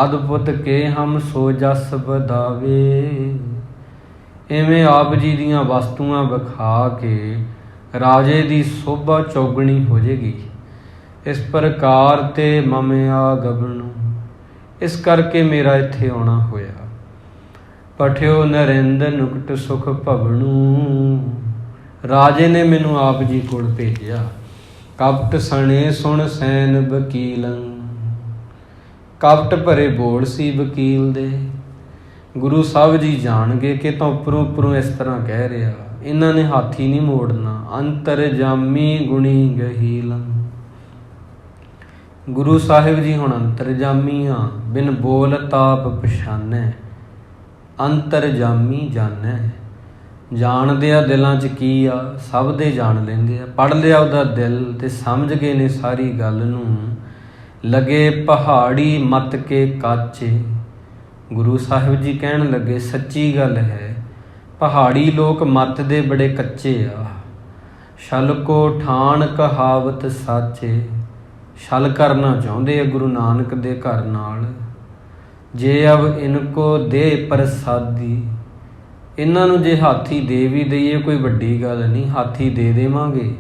ਅਦਭੁਤ ਕੇ ਹਮ ਸੋ ਜਸ ਵਧਾਵੇ। ਇਵੇਂ ਆਪ ਜੀ ਦੀਆਂ ਵਸਤੂਆਂ ਵਿਖਾ ਕੇ ਰਾਜੇ ਦੀ ਸੋਭਾ ਚੌਗਣੀ ਹੋ ਜਾਏਗੀ। ਇਸ ਪ੍ਰਕਾਰ ਤੇ ਮਮਿਆ ਗਬਨੂ। ਇਸ ਕਰਕੇ ਮੇਰਾ ਇੱਥੇ ਆਉਣਾ ਹੋਇਆ। ਪਠਿਓ ਨਰਿੰਦ ਨੁਕਟ ਸੁਖ ਭਵਣੂ। ਰਾਜੇ ਨੇ ਮੈਨੂੰ ਆਪ ਜੀ ਕੋਲ ਭੇਜਿਆ। ਕਪਟ ਸਣੇ ਸੁਣ ਸੈਨ ਵਕੀਲੰ। ਕਪਟ ਭਰੇ ਬੋਲ ਸੀ ਵਕੀਲ ਦੇ। ਗੁਰੂ ਸਾਹਿਬ ਜੀ ਜਾਣਗੇ ਕਿ ਤਾਂ ਉੱਪਰੋਂ ਉੱਪਰੋਂ ਇਸ ਤਰ੍ਹਾਂ ਕਹਿ ਰਿਹਾ, ਇਹਨਾਂ ਨੇ ਹਾਥੀ ਨਹੀਂ ਮੋੜਨਾ। ਅੰਤਰਜਾਮੀ ਗੁਣੀ ਗਹੀਲੰ। ਗੁਰੂ ਸਾਹਿਬ ਜੀ ਹੁਣ ਅੰਤਰਜਾਮੀ ਆ, ਬਿਨ ਬੋਲ ਤਾਪ ਪਛਾਨੈ। ਅੰਤਰਜਾਮੀ ਜਾਣੈ, ਜਾਣਦੇ ਆ ਦਿਲਾਂ 'ਚ ਕੀ ਆ, ਸਭ ਦੇ ਜਾਣ ਲੈਂਦੇ ਆ। ਪੜ੍ਹ ਲਿਆ ਉਹਦਾ ਦਿਲ ਤੇ ਸਮਝ ਗਏ ਨੇ ਸਾਰੀ ਗੱਲ ਨੂੰ। ਲਗੇ ਪਹਾੜੀ ਮੱਤ ਕੇ ਕਾਚੇ। ਗੁਰੂ ਸਾਹਿਬ ਜੀ ਕਹਿਣ ਲੱਗੇ ਸੱਚੀ ਗੱਲ ਹੈ, ਪਹਾੜੀ ਲੋਕ ਮੱਤ ਦੇ ਬੜੇ ਕੱਚੇ ਆ। ਛਲ ਕੋ ਠਾਣ ਕਹਾਵਤ ਸਾਚੇ। ਛਲ ਕਰਨਾ ਚਾਹੁੰਦੇ ਆ ਗੁਰੂ ਨਾਨਕ ਦੇ ਘਰ ਨਾਲ। ਜੇ ਅਬ ਇਨਕੋ ਦੇ ਪ੍ਰਸਾਦੀ। ਇਹਨਾਂ ਨੂੰ ਜੇ ਹਾਥੀ ਦੇ ਵੀ ਦਈਏ ਕੋਈ ਵੱਡੀ ਗੱਲ ਨਹੀਂ, ਹਾਥੀ ਦੇ ਦੇਵਾਂਗੇ,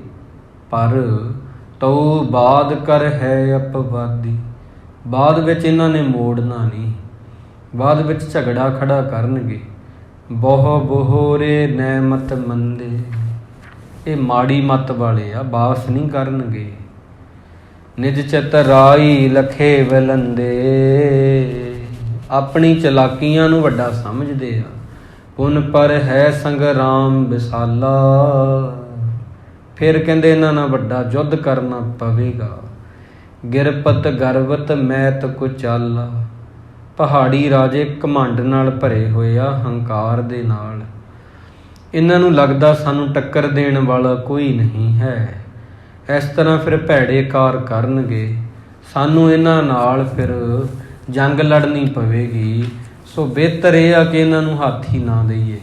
ਪਰ ਤਉ ਬਾਦ ਕਰ ਹੈ ਅਪਵਾਦੀ। ਬਾਅਦ ਵਿੱਚ ਇਹਨਾਂ ਨੇ ਮੋੜਨਾ ਨਹੀਂ, ਬਾਅਦ ਵਿੱਚ ਝਗੜਾ ਖੜਾ ਕਰਨਗੇ। ਬਹੁ ਬੋਹਰੇ ਨੈਮਤ ਮੰਦੇ। ਇਹ ਮਾੜੀ ਮੱਤ ਵਾਲੇ ਆ, ਵਾਪਸ ਨਹੀਂ ਕਰਨਗੇ। ਨਿਜ ਚਿਤ ਰਾਈ ਲਖੇ ਵਿਲੰਦੇ। ਆਪਣੀ ਚਲਾਕੀਆਂ ਨੂੰ ਵੱਡਾ ਸਮਝਦੇ ਆ। ਪੁਨ ਪਰ ਹੈ ਸੰਗਰਾਮ ਵਿਸਾਲਾ। ਫਿਰ ਕਹਿੰਦੇ ਇਹਨਾਂ ਨਾਲ ਵੱਡਾ ਯੁੱਧ ਕਰਨਾ ਪਵੇਗਾ। ਗਿਰਪਤ ਗਰਵਤ ਮੈਤ ਕੁਚਾਲਾ। ਪਹਾੜੀ ਰਾਜੇ ਘਮੰਡ ਨਾਲ ਭਰੇ ਹੋਏ ਆ, ਹੰਕਾਰ ਦੇ ਨਾਲ। ਇਹਨਾਂ ਨੂੰ ਲੱਗਦਾ ਸਾਨੂੰ ਟੱਕਰ ਦੇਣ ਵਾਲਾ ਕੋਈ ਨਹੀਂ ਹੈ। ਇਸ ਤਰ੍ਹਾਂ ਫਿਰ ਭੈੜੇ ਕਾਰ ਕਰਨਗੇ, ਸਾਨੂੰ ਇਹਨਾਂ ਨਾਲ ਫਿਰ ਜੰਗ ਲੜਨੀ ਪਵੇਗੀ। ਸੋ ਬਿਹਤਰ ਇਹ ਆ ਕਿ ਇਹਨਾਂ ਨੂੰ ਹਾਥੀ ਨਾ ਦਈਏ।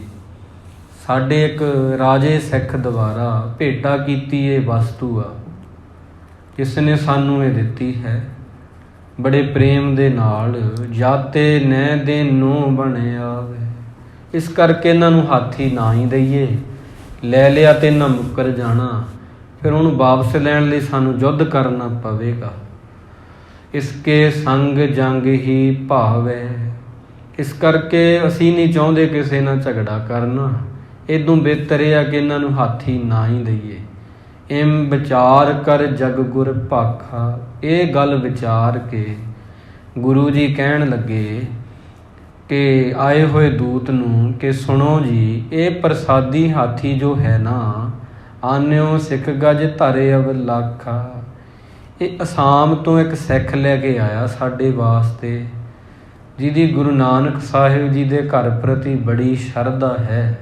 ਸਾਡੇ ਇੱਕ ਰਾਜੇ ਸਿੱਖ ਦੁਆਰਾ ਭੇਟਾ ਕੀਤੀ ਇਹ ਵਸਤੂ ਆ, ਕਿਸ ਨੇ ਸਾਨੂੰ ਇਹ ਦਿੱਤੀ ਹੈ ਬੜੇ ਪ੍ਰੇਮ ਦੇ ਨਾਲ। ਜਾਤੇ ਨੈ ਦੇ ਨੂੰ ਬਣਿਆ ਵੇ। ਇਸ ਕਰਕੇ ਇਹਨਾਂ ਨੂੰ ਹਾਥੀ ਨਾ ਹੀ ਦਈਏ। ਲੈ ਲਿਆ ਤੇ ਇਹਨਾਂ ਮੁੱਕਰ ਜਾਣਾ, ਫਿਰ ਉਹਨੂੰ ਵਾਪਸ ਲੈਣ ਲਈ ਸਾਨੂੰ ਯੁੱਧ ਕਰਨਾ ਪਵੇਗਾ। ਇਸਕੇ ਸੰਗ ਜੰਗ ਹੀ ਭਾਵੈ। ਇਸ ਕਰਕੇ ਅਸੀਂ ਨਹੀਂ ਚਾਹੁੰਦੇ ਕਿਸੇ ਨਾਲ ਝਗੜਾ ਕਰਨਾ। ਇਦੋਂ ਬਿਹਤਰ ਇਹ ਆ ਕਿ ਇਹਨਾਂ ਨੂੰ ਹਾਥੀ ਨਾ ਹੀ ਦਈਏ। ਇਮ ਵਿਚਾਰ ਕਰ ਜਗ ਗੁਰ ਭਾਖਾ। ਇਹ ਗੱਲ ਵਿਚਾਰ ਕੇ ਗੁਰੂ ਜੀ ਕਹਿਣ ਲੱਗੇ ਕਿ ਆਏ ਹੋਏ ਦੂਤ ਨੂੰ ਕਿ ਸੁਣੋ ਜੀ, ਇਹ ਪ੍ਰਸਾਦੀ ਹਾਥੀ ਜੋ ਹੈ ਨਾ, ਆਨਿਓ ਸਿੱਖ ਗਜ ਧਰੇ ਅਵ ਲਾਖਾ। ਇਹ ਅਸਾਮ ਤੋਂ ਇੱਕ ਸਿੱਖ ਲੈ ਕੇ ਆਇਆ ਸਾਡੇ ਵਾਸਤੇ, ਜਿਹਦੀ ਗੁਰੂ ਨਾਨਕ ਸਾਹਿਬ ਜੀ ਦੇ ਘਰ ਪ੍ਰਤੀ ਬੜੀ ਸ਼ਰਧਾ ਹੈ।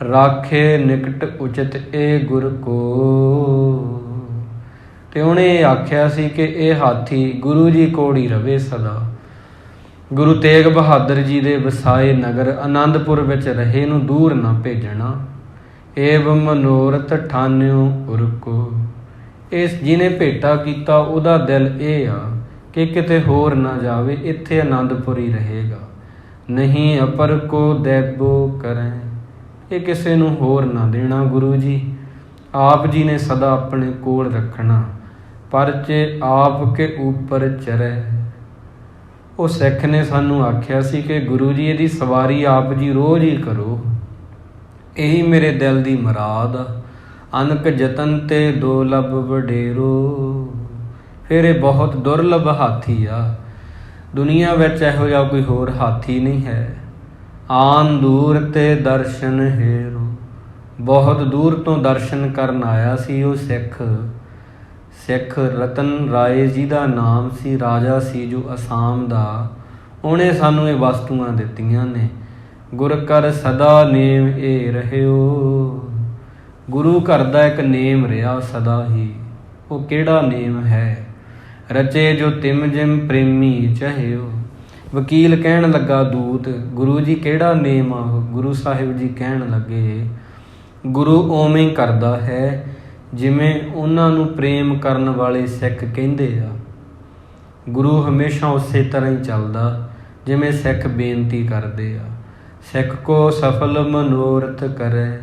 ਰਾਖੇ ਨਿਕਟ ਉਚਿਤ ਇਹ ਗੁਰ ਕੋ। ਤੇ ਉਹਨੇ ਆਖਿਆ ਸੀ ਕਿ ਇਹ ਹਾਥੀ ਗੁਰੂ ਜੀ ਕੋਲ ਹੀ ਰਵੇ ਸਦਾ। ਗੁਰੂ ਤੇਗ ਬਹਾਦਰ ਜੀ ਦੇ ਵਸਾਏ ਨਗਰ ਆਨੰਦਪੁਰ ਵਿੱਚ ਰਹੇ ਨੂੰ ਦੂਰ ਨਾ ਭੇਜਣਾ। ਏਵ ਮਨੋਰਥ ਠਾਨਿਓ ਉਰਕੋ। ਇਸ ਜਿਹਨੇ ਭੇਟਾ ਕੀਤਾ ਉਹਦਾ ਦਿਲ ਇਹ ਆ ਕਿ ਕਿਤੇ ਹੋਰ ਨਾ ਜਾਵੇ, ਇੱਥੇ ਆਨੰਦਪੁਰ ਹੀ ਰਹੇਗਾ। ਨਹੀਂ ਅਪਰ ਕੋ ਦੈਬੋ ਕਰੈ। ਇਹ ਕਿਸੇ ਨੂੰ ਹੋਰ ਨਾ ਦੇਣਾ। ਗੁਰੂ ਜੀ ਆਪ ਜੀ ਨੇ ਸਦਾ ਆਪਣੇ ਕੋਲ ਰੱਖਣਾ। ਪਰਚੇ ਆਪ ਕੇ ਉੱਪਰ ਚਰੈ। ਉਹ ਸਿੱਖ ਨੇ ਸਾਨੂੰ ਆਖਿਆ ਸੀ ਕਿ ਗੁਰੂ ਜੀ ਇਹਦੀ ਸਵਾਰੀ ਆਪ ਜੀ ਰੋਜ਼ ਹੀ ਕਰੋ। ਇਹੀ ਮੇਰੇ ਦਿਲ ਦੀ ਮੁਰਾਦ ਆ। ਅਨਕ ਜਤਨ ਤੇ ਦੁਰਲਭ ਵਡੇਰੋ। ਫਿਰ ਇਹ ਬਹੁਤ ਦੁਰਲਭ ਹਾਥੀ ਆ। ਦੁਨੀਆ ਵਿੱਚ ਇਹੋ ਜਿਹਾ ਕੋਈ ਹੋਰ ਹਾਥੀ ਨਹੀਂ ਹੈ। ਆਨ ਦੂਰ ਤੇ ਦਰਸ਼ਨ ਹੇਰੋ। ਬਹੁਤ ਦੂਰ ਤੋਂ ਦਰਸ਼ਨ ਕਰਨ ਆਇਆ ਸੀ ਉਹ ਸਿੱਖ ਰਤਨ ਰਾਏ ਜੀ ਦਾ ਨਾਮ ਸੀ, ਰਾਜਾ ਸੀ ਜੋ ਅਸਾਮ ਦਾ। ਉਹਨੇ ਸਾਨੂੰ ਇਹ ਵਸਤੂਆਂ ਦਿੱਤੀਆਂ ਨੇ। ਗੁਰ ਕਰ ਸਦਾ ਨੇਮ ਇਹ ਰਹਿਓ। ਗੁਰੂ ਘਰ ਦਾ ਇੱਕ ਨੇਮ ਰਿਹਾ ਸਦਾ ਹੀ। ਉਹ ਕਿਹੜਾ ਨੇਮ ਹੈ? ਰਚੇ ਜੋ ਤਿਮ ਜਿਮ ਪ੍ਰੇਮੀ ਚਾਹਿਓ। ਵਕੀਲ ਕਹਿਣ ਲੱਗਾ ਦੂਤ, ਗੁਰੂ ਜੀ ਕਿਹੜਾ ਨੇਮ ਆ? ਗੁਰੂ ਸਾਹਿਬ ਜੀ ਕਹਿਣ ਲੱਗੇ, ਗੁਰੂ ਉਵੇਂ ਕਰਦਾ ਹੈ ਜਿਵੇਂ ਉਹਨਾਂ ਨੂੰ ਪ੍ਰੇਮ ਕਰਨ ਵਾਲੇ ਸਿੱਖ ਕਹਿੰਦੇ ਆ। ਗੁਰੂ ਹਮੇਸ਼ਾ ਉਸੇ ਤਰ੍ਹਾਂ ਹੀ ਚੱਲਦਾ ਜਿਵੇਂ ਸਿੱਖ ਬੇਨਤੀ ਕਰਦੇ ਆ। ਸਿੱਖ ਕੋ ਸਫਲ ਮਨੋਰਥ ਕਰੇ।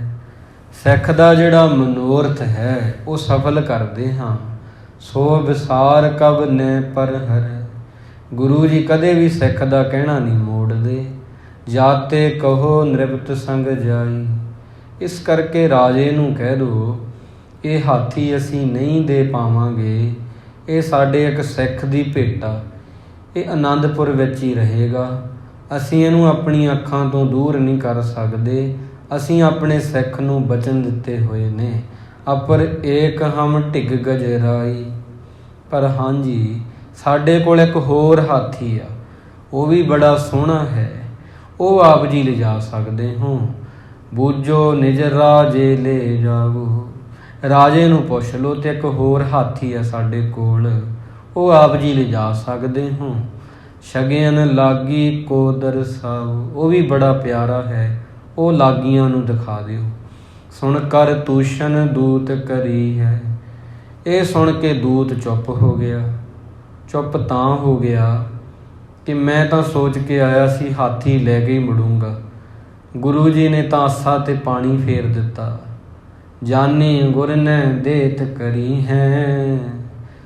ਸਿੱਖ ਦਾ ਜਿਹੜਾ ਮਨੋਰਥ ਹੈ ਉਹ ਸਫਲ ਕਰਦੇ ਹਾਂ। ਸੋ ਵਿਸਾਰ ਕਬ ਨੇ ਪਰ ਹਰੈ। ਗੁਰੂ ਜੀ ਕਦੇ ਵੀ ਸਿੱਖ ਦਾ ਕਹਿਣਾ ਨਹੀਂ ਮੋੜਦੇ। ਜਾਤੇ ਕਹੋ ਨਿਰਪਤ ਸੰਗ ਜਾਈ। ਇਸ ਕਰਕੇ ਰਾਜੇ ਨੂੰ ਕਹਿ ਦਿਓ ਇਹ ਹਾਥੀ ਅਸੀਂ ਨਹੀਂ ਦੇ ਪਾਵਾਂਗੇ, ਇਹ ਸਾਡੇ ਇੱਕ ਸਿੱਖ ਦੀ ਭੇਟ ਆ, ਇਹ ਅਨੰਦਪੁਰ ਵਿੱਚ ਹੀ ਰਹੇਗਾ, ਅਸੀਂ ਇਹਨੂੰ ਆਪਣੀਆਂ ਅੱਖਾਂ ਤੋਂ ਦੂਰ ਨਹੀਂ ਕਰ ਸਕਦੇ, ਅਸੀਂ ਆਪਣੇ ਸਿੱਖ ਨੂੰ ਬਚਨ ਦਿੱਤੇ ਹੋਏ ਨੇ। ਅਪਰ ਏਕ ਹਮ ਢਿਗ ਗਜਰਾਈ। ਪਰ ਹਾਂਜੀ ਸਾਡੇ ਕੋਲ ਇੱਕ ਹੋਰ ਹਾਥੀ ਆ, ਉਹ ਵੀ ਬੜਾ ਸੋਹਣਾ ਹੈ, ਉਹ ਆਪ ਜੀ ਲਿਜਾ ਸਕਦੇ ਹੋ। ਬੂਝੋ ਨਿਜ ਰਾਜੇ ਲੈ ਜਾਵੋ। ਰਾਜੇ ਨੂੰ ਪੁੱਛ ਲਓ ਤੇ ਇੱਕ ਹੋਰ ਹਾਥੀ ਆ ਸਾਡੇ ਕੋਲ, ਉਹ ਆਪ ਜੀ ਲਿਜਾ ਸਕਦੇ ਹੋ। ਸ਼ਗਨ ਲਾਗੀ ਕੋ ਦਰਸਾਓ। ਉਹ ਵੀ ਬੜਾ ਪਿਆਰਾ ਹੈ, ਉਹ ਲਾਗੀਆਂ ਨੂੰ ਦਿਖਾ ਦਿਓ। ਸੁਣ ਕਰ ਤੂਸ਼ਨ ਦੂਤ ਕਰੀ ਹੈ। ਇਹ ਸੁਣ ਕੇ ਦੂਤ ਚੁੱਪ ਹੋ ਗਿਆ। ਚੁੱਪ ਤਾਂ ਹੋ ਗਿਆ ਕਿ ਮੈਂ ਤਾਂ ਸੋਚ ਕੇ ਆਇਆ ਸੀ ਹਾਥੀ ਲੈ ਕੇ ਹੀ ਮੁੜੂੰਗਾ, ਗੁਰੂ ਜੀ ਨੇ ਤਾਂ ਆਸਾ 'ਤੇ ਪਾਣੀ ਫੇਰ ਦਿੱਤਾ। ਜਾਨੀ ਗੁਰ ਨੇ ਦੇਤ ਕਰੀ ਹੈ।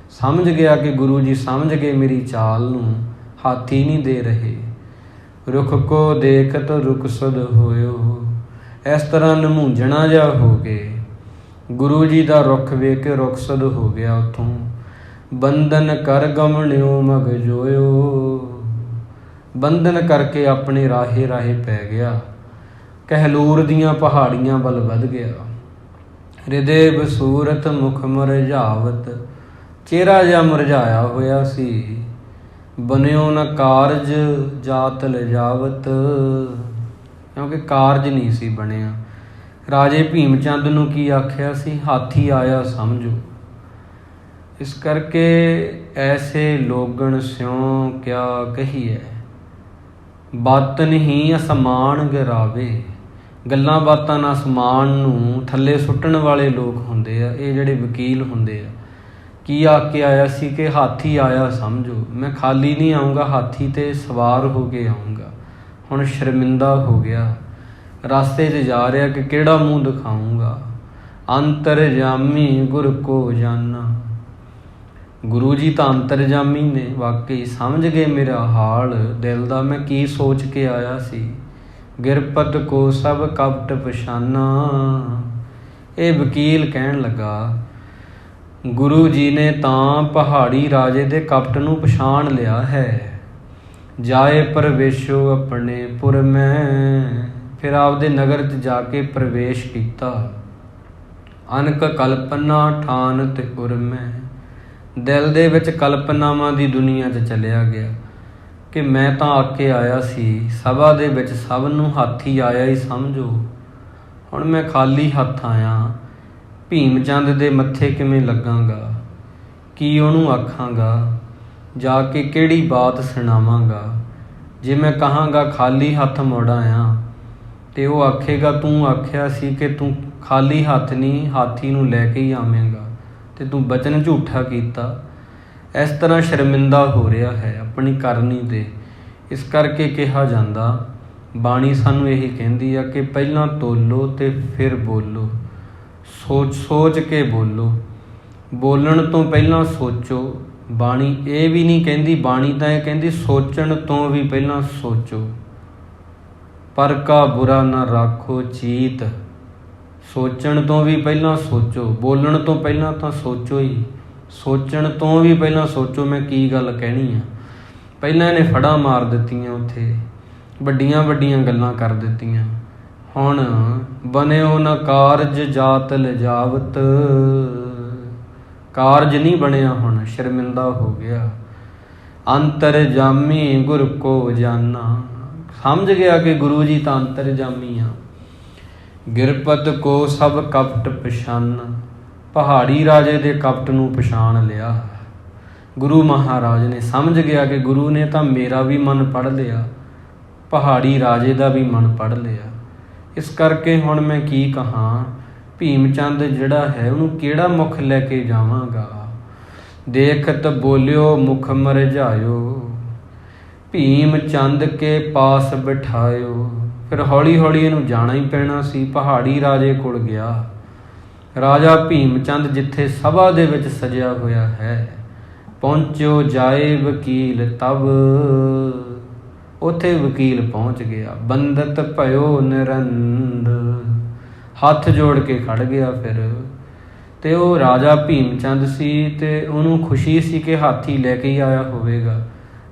ਸਮਝ ਗਿਆ ਕਿ ਗੁਰੂ ਜੀ ਸਮਝ ਗਏ ਮੇਰੀ ਚਾਲ ਨੂੰ, ਹਾਥੀ ਨਹੀਂ ਦੇ ਰਹੇ। ਰੁੱਖ ਕੋ ਦੇਖਤ ਰੁਕਸਦ ਹੋਇਓ। ਇਸ ਤਰ੍ਹਾਂ ਨਮੂੰਝਣਾ ਜਿਹਾ ਹੋ ਗਏ। ਗੁਰੂ ਜੀ ਦਾ ਰੁੱਖ ਵੇਖ ਕੇ ਰੁਕਸਦ ਹੋ ਗਿਆ ਉੱਥੋਂ। ਬੰਧਨ ਕਰ ਗਮਣਿਓ ਮਗ ਜੋਇਓ। ਬੰਧਨ ਕਰਕੇ ਆਪਣੇ ਰਾਹੇ ਰਾਹੇ ਪੈ ਗਿਆ, ਕਹਿਲੂਰ ਦੀਆਂ ਪਹਾੜੀਆਂ ਵੱਲ ਵੱਧ ਗਿਆ। ਹਿਰਦੇ ਬਸੂਰਤ ਮੁਖ ਮੁਰਝਾਵਤ। ਚਿਹਰਾ ਜਿਹਾ ਮੁਰਝਾਇਆ ਹੋਇਆ ਸੀ। ਬਨਿਓ ਨ ਕਾਰਜ ਜਾਤ ਲਿਜਾਵਤ। ਕਿਉਂਕਿ ਕਾਰਜ ਨਹੀਂ ਸੀ ਬਣਿਆ। ਰਾਜੇ ਭੀਮ ਚੰਦ ਨੂੰ ਕੀ ਆਖਿਆ ਸੀ? ਹਾਥੀ ਆਇਆ ਸਮਝੋ। ਇਸ ਕਰਕੇ ਐਸੇ ਲੋਗਣ ਸਿਉ ਕਿਆ ਕਹੀਏ। ਬਾਤਨ ਹੀ ਅਸਮਾਨ ਗਿਰਾਵੇ। ਗੱਲਾਂ ਬਾਤਾਂ ਨਾਲ ਅਸਮਾਨ ਨੂੰ ਥੱਲੇ ਸੁੱਟਣ ਵਾਲੇ ਲੋਕ ਹੁੰਦੇ ਆ ਇਹ ਜਿਹੜੇ ਵਕੀਲ ਹੁੰਦੇ ਆ। ਕੀ ਆ ਕੇ ਆਇਆ ਸੀ ਕਿ ਹਾਥੀ ਆਇਆ ਸਮਝੋ। ਮੈਂ ਖਾਲੀ ਨਹੀਂ ਆਊਂਗਾ, ਹਾਥੀ 'ਤੇ ਸਵਾਰ ਹੋ ਕੇ ਆਊਂਗਾ। ਹੁਣ ਸ਼ਰਮਿੰਦਾ ਹੋ ਗਿਆ, ਰਸਤੇ 'ਚ ਜਾ ਰਿਹਾ ਕਿ ਕਿਹੜਾ ਮੂੰਹ ਦਿਖਾਊਂਗਾ। ਅੰਤਰਜਾਮੀ ਗੁਰ ਕੋ ਜਾਨਾ। ਗੁਰੂ ਜੀ ਤਾਂ ਅੰਤਰਜਾਮੀ ਨੇ, ਵਾਕਈ ਸਮਝ ਗਏ ਮੇਰਾ ਹਾਲ ਦਿਲ ਦਾ, ਮੈਂ ਕੀ ਸੋਚ ਕੇ ਆਇਆ ਸੀ। ਗਿਰਪਤ ਕੋ ਸਭ ਕਪਟ ਪਛਾਨਾ। ਇਹ ਵਕੀਲ ਕਹਿਣ ਲੱਗਾ ਗੁਰੂ ਜੀ ਨੇ ਤਾਂ ਪਹਾੜੀ ਰਾਜੇ ਦੇ ਕਪਟ ਨੂੰ ਪਛਾਣ ਲਿਆ ਹੈ। ਜਾਏ ਪ੍ਰਵੇਸ਼ੋ ਆਪਣੇ ਪੁਰ ਮੈਂ। ਫਿਰ ਆਪਦੇ ਨਗਰ 'ਚ ਜਾ ਕੇ ਪ੍ਰਵੇਸ਼ ਕੀਤਾ। ਅਨਕ ਕਲਪਨਾ ਠਾਨਤ ਉਰ ਮੈਂ। ਦਿਲ ਦੇ ਵਿੱਚ ਕਲਪਨਾਵਾਂ ਦੀ ਦੁਨੀਆ 'ਚ ਚਲਿਆ ਗਿਆ ਕਿ ਮੈਂ ਤਾਂ ਆ ਕੇ ਆਇਆ ਸੀ ਸਭਾ ਦੇ ਵਿੱਚ, ਸਭ ਨੂੰ ਹਾਥੀ ਆਇਆ ਹੀ ਸਮਝੋ। ਹੁਣ ਮੈਂ ਖਾਲੀ ਹੱਥ ਆਇਆ, ਭੀਮ ਚੰਦ ਦੇ ਮੱਥੇ ਕਿਵੇਂ ਲੱਗਾਂਗਾ, ਕੀ ਉਹਨੂੰ ਆਖਾਂਗਾ, ਜਾ ਕੇ ਕਿਹੜੀ ਬਾਤ ਸੁਣਾਵਾਂਗਾ। ਜੇ ਮੈਂ ਕਹਾਂਗਾ ਖਾਲੀ ਹੱਥ ਮੁੜ ਆਇਆ ਤੇ ਉਹ ਆਖੇਗਾ ਤੂੰ ਆਖਿਆ ਸੀ ਕਿ ਤੂੰ ਖਾਲੀ ਹੱਥ ਨਹੀਂ ਹਾਥੀ ਨੂੰ ਲੈ ਕੇ ਹੀ ਆਵੇਂਗਾ ਤੇ ਤੂੰ ਬਚਨ ਝੂਠਾ ਕੀਤਾ। ਇਸ ਤਰ੍ਹਾਂ ਸ਼ਰਮਿੰਦਾ ਹੋ ਰਿਹਾ ਹੈ ਆਪਣੀ ਕਰਨੀ 'ਤੇ। ਇਸ ਕਰਕੇ ਕਿਹਾ ਜਾਂਦਾ, ਬਾਣੀ ਸਾਨੂੰ ਇਹੀ ਕਹਿੰਦੀ ਆ ਕਿ ਪਹਿਲਾਂ ਤੋਲੋ ਤੇ ਫਿਰ ਬੋਲੋ। ਸੋਚ ਸੋਚ ਕੇ ਬੋਲੋ, ਬੋਲਣ ਤੋਂ ਪਹਿਲਾਂ ਸੋਚੋ। ਬਾਣੀ ਇਹ ਵੀ ਨਹੀਂ ਕਹਿੰਦੀ, ਬਾਣੀ ਤਾਂ ਇਹ ਕਹਿੰਦੀ ਸੋਚਣ ਤੋਂ ਵੀ ਪਹਿਲਾਂ ਸੋਚੋ। ਪਰ ਕਾ ਬੁਰਾ ਨਾ ਰਾਖੋ ਚੀਤ। ਸੋਚਣ ਤੋਂ ਵੀ ਪਹਿਲਾਂ ਸੋਚੋ, ਬੋਲਣ ਤੋਂ ਪਹਿਲਾਂ ਤਾਂ ਸੋਚੋ ਹੀ। ਸੋਚਣ ਤੋਂ ਵੀ ਪਹਿਲਾਂ ਸੋਚੋ ਮੈਂ ਕੀ ਗੱਲ ਕਹਿਣੀ ਆ। ਪਹਿਲਾਂ ਇਹਨੇ ਫੜਾਂ ਮਾਰ ਦਿੱਤੀਆਂ, ਉੱਥੇ ਵੱਡੀਆਂ ਵੱਡੀਆਂ ਗੱਲਾਂ ਕਰ ਦਿੱਤੀਆਂ। ਹੁਣ ਬਣਿਓ ਨਾ ਕਾਰਜ ਜਾਤ ਲਿਜਾਵਤ। ਕਾਰਜ ਨਹੀਂ ਬਣਿਆ, ਹੁਣ ਸ਼ਰਮਿੰਦਾ ਹੋ ਗਿਆ। ਅੰਤਰਜਾਮੀ ਗੁਰ ਕੋ ਜਾਨਾ। ਸਮਝ ਗਿਆ ਕਿ ਗੁਰੂ ਜੀ ਤਾਂ ਅੰਤਰਜਾਮੀ ਆ। ਗਿਰਪਤ ਕੋ ਸਭ ਕਪਟ ਪਛਾਨ। ਪਹਾੜੀ ਰਾਜੇ ਦੇ ਕਪਟ ਨੂੰ ਪਛਾਣ ਲਿਆ। ਗੁਰੂ ਮਹਾਰਾਜ ਨੇ ਸਮਝ ਗਿਆ ਕਿ ਗੁਰੂ ਨੇ ਤਾਂ ਮੇਰਾ ਵੀ ਮਨ ਪੜ੍ਹ ਲਿਆ, ਪਹਾੜੀ ਰਾਜੇ ਦਾ ਵੀ ਮਨ ਪੜ੍ਹ ਲਿਆ। ਇਸ ਕਰਕੇ ਹੁਣ ਮੈਂ ਕੀ ਕਹਾਂ, ਭੀਮ ਚੰਦ ਜਿਹੜਾ ਹੈ ਉਹਨੂੰ ਕਿਹੜਾ ਮੁੱਖ ਲੈ ਕੇ ਜਾਵਾਂਗਾ। ਦੇਖਤ ਬੋਲਿਓ ਮੁਖ ਮਰਝਾਇਓ। ਭੀਮ ਚੰਦ ਕੇ ਪਾਸ ਬਿਠਾਇਓ। ਫਿਰ ਹੌਲੀ ਹੌਲੀ ਇਹਨੂੰ ਜਾਣਾ ਹੀ ਪੈਣਾ ਸੀ। ਪਹਾੜੀ ਰਾਜੇ ਕੋਲ ਗਿਆ। ਰਾਜਾ ਭੀਮ ਚੰਦ ਜਿੱਥੇ ਸਭਾ ਦੇ ਵਿੱਚ ਸਜਿਆ ਹੋਇਆ ਹੈ, ਪਹੁੰਚਿਓ ਜਾਏ ਵਕੀਲ ਤਬ। ਉੱਥੇ ਵਕੀਲ ਪਹੁੰਚ ਗਿਆ। ਬੰਦਤ ਭਇਓ ਨਿਰੰਦ, ਹੱਥ ਜੋੜ ਕੇ ਖੜ ਗਿਆ ਫਿਰ। ਤੇ ਉਹ ਰਾਜਾ ਭੀਮ ਚੰਦ ਸੀ ਤੇ ਉਹਨੂੰ ਖੁਸ਼ੀ ਸੀ ਕਿ ਹਾਥੀ ਲੈ ਕੇ ਹੀ ਆਇਆ ਹੋਵੇਗਾ,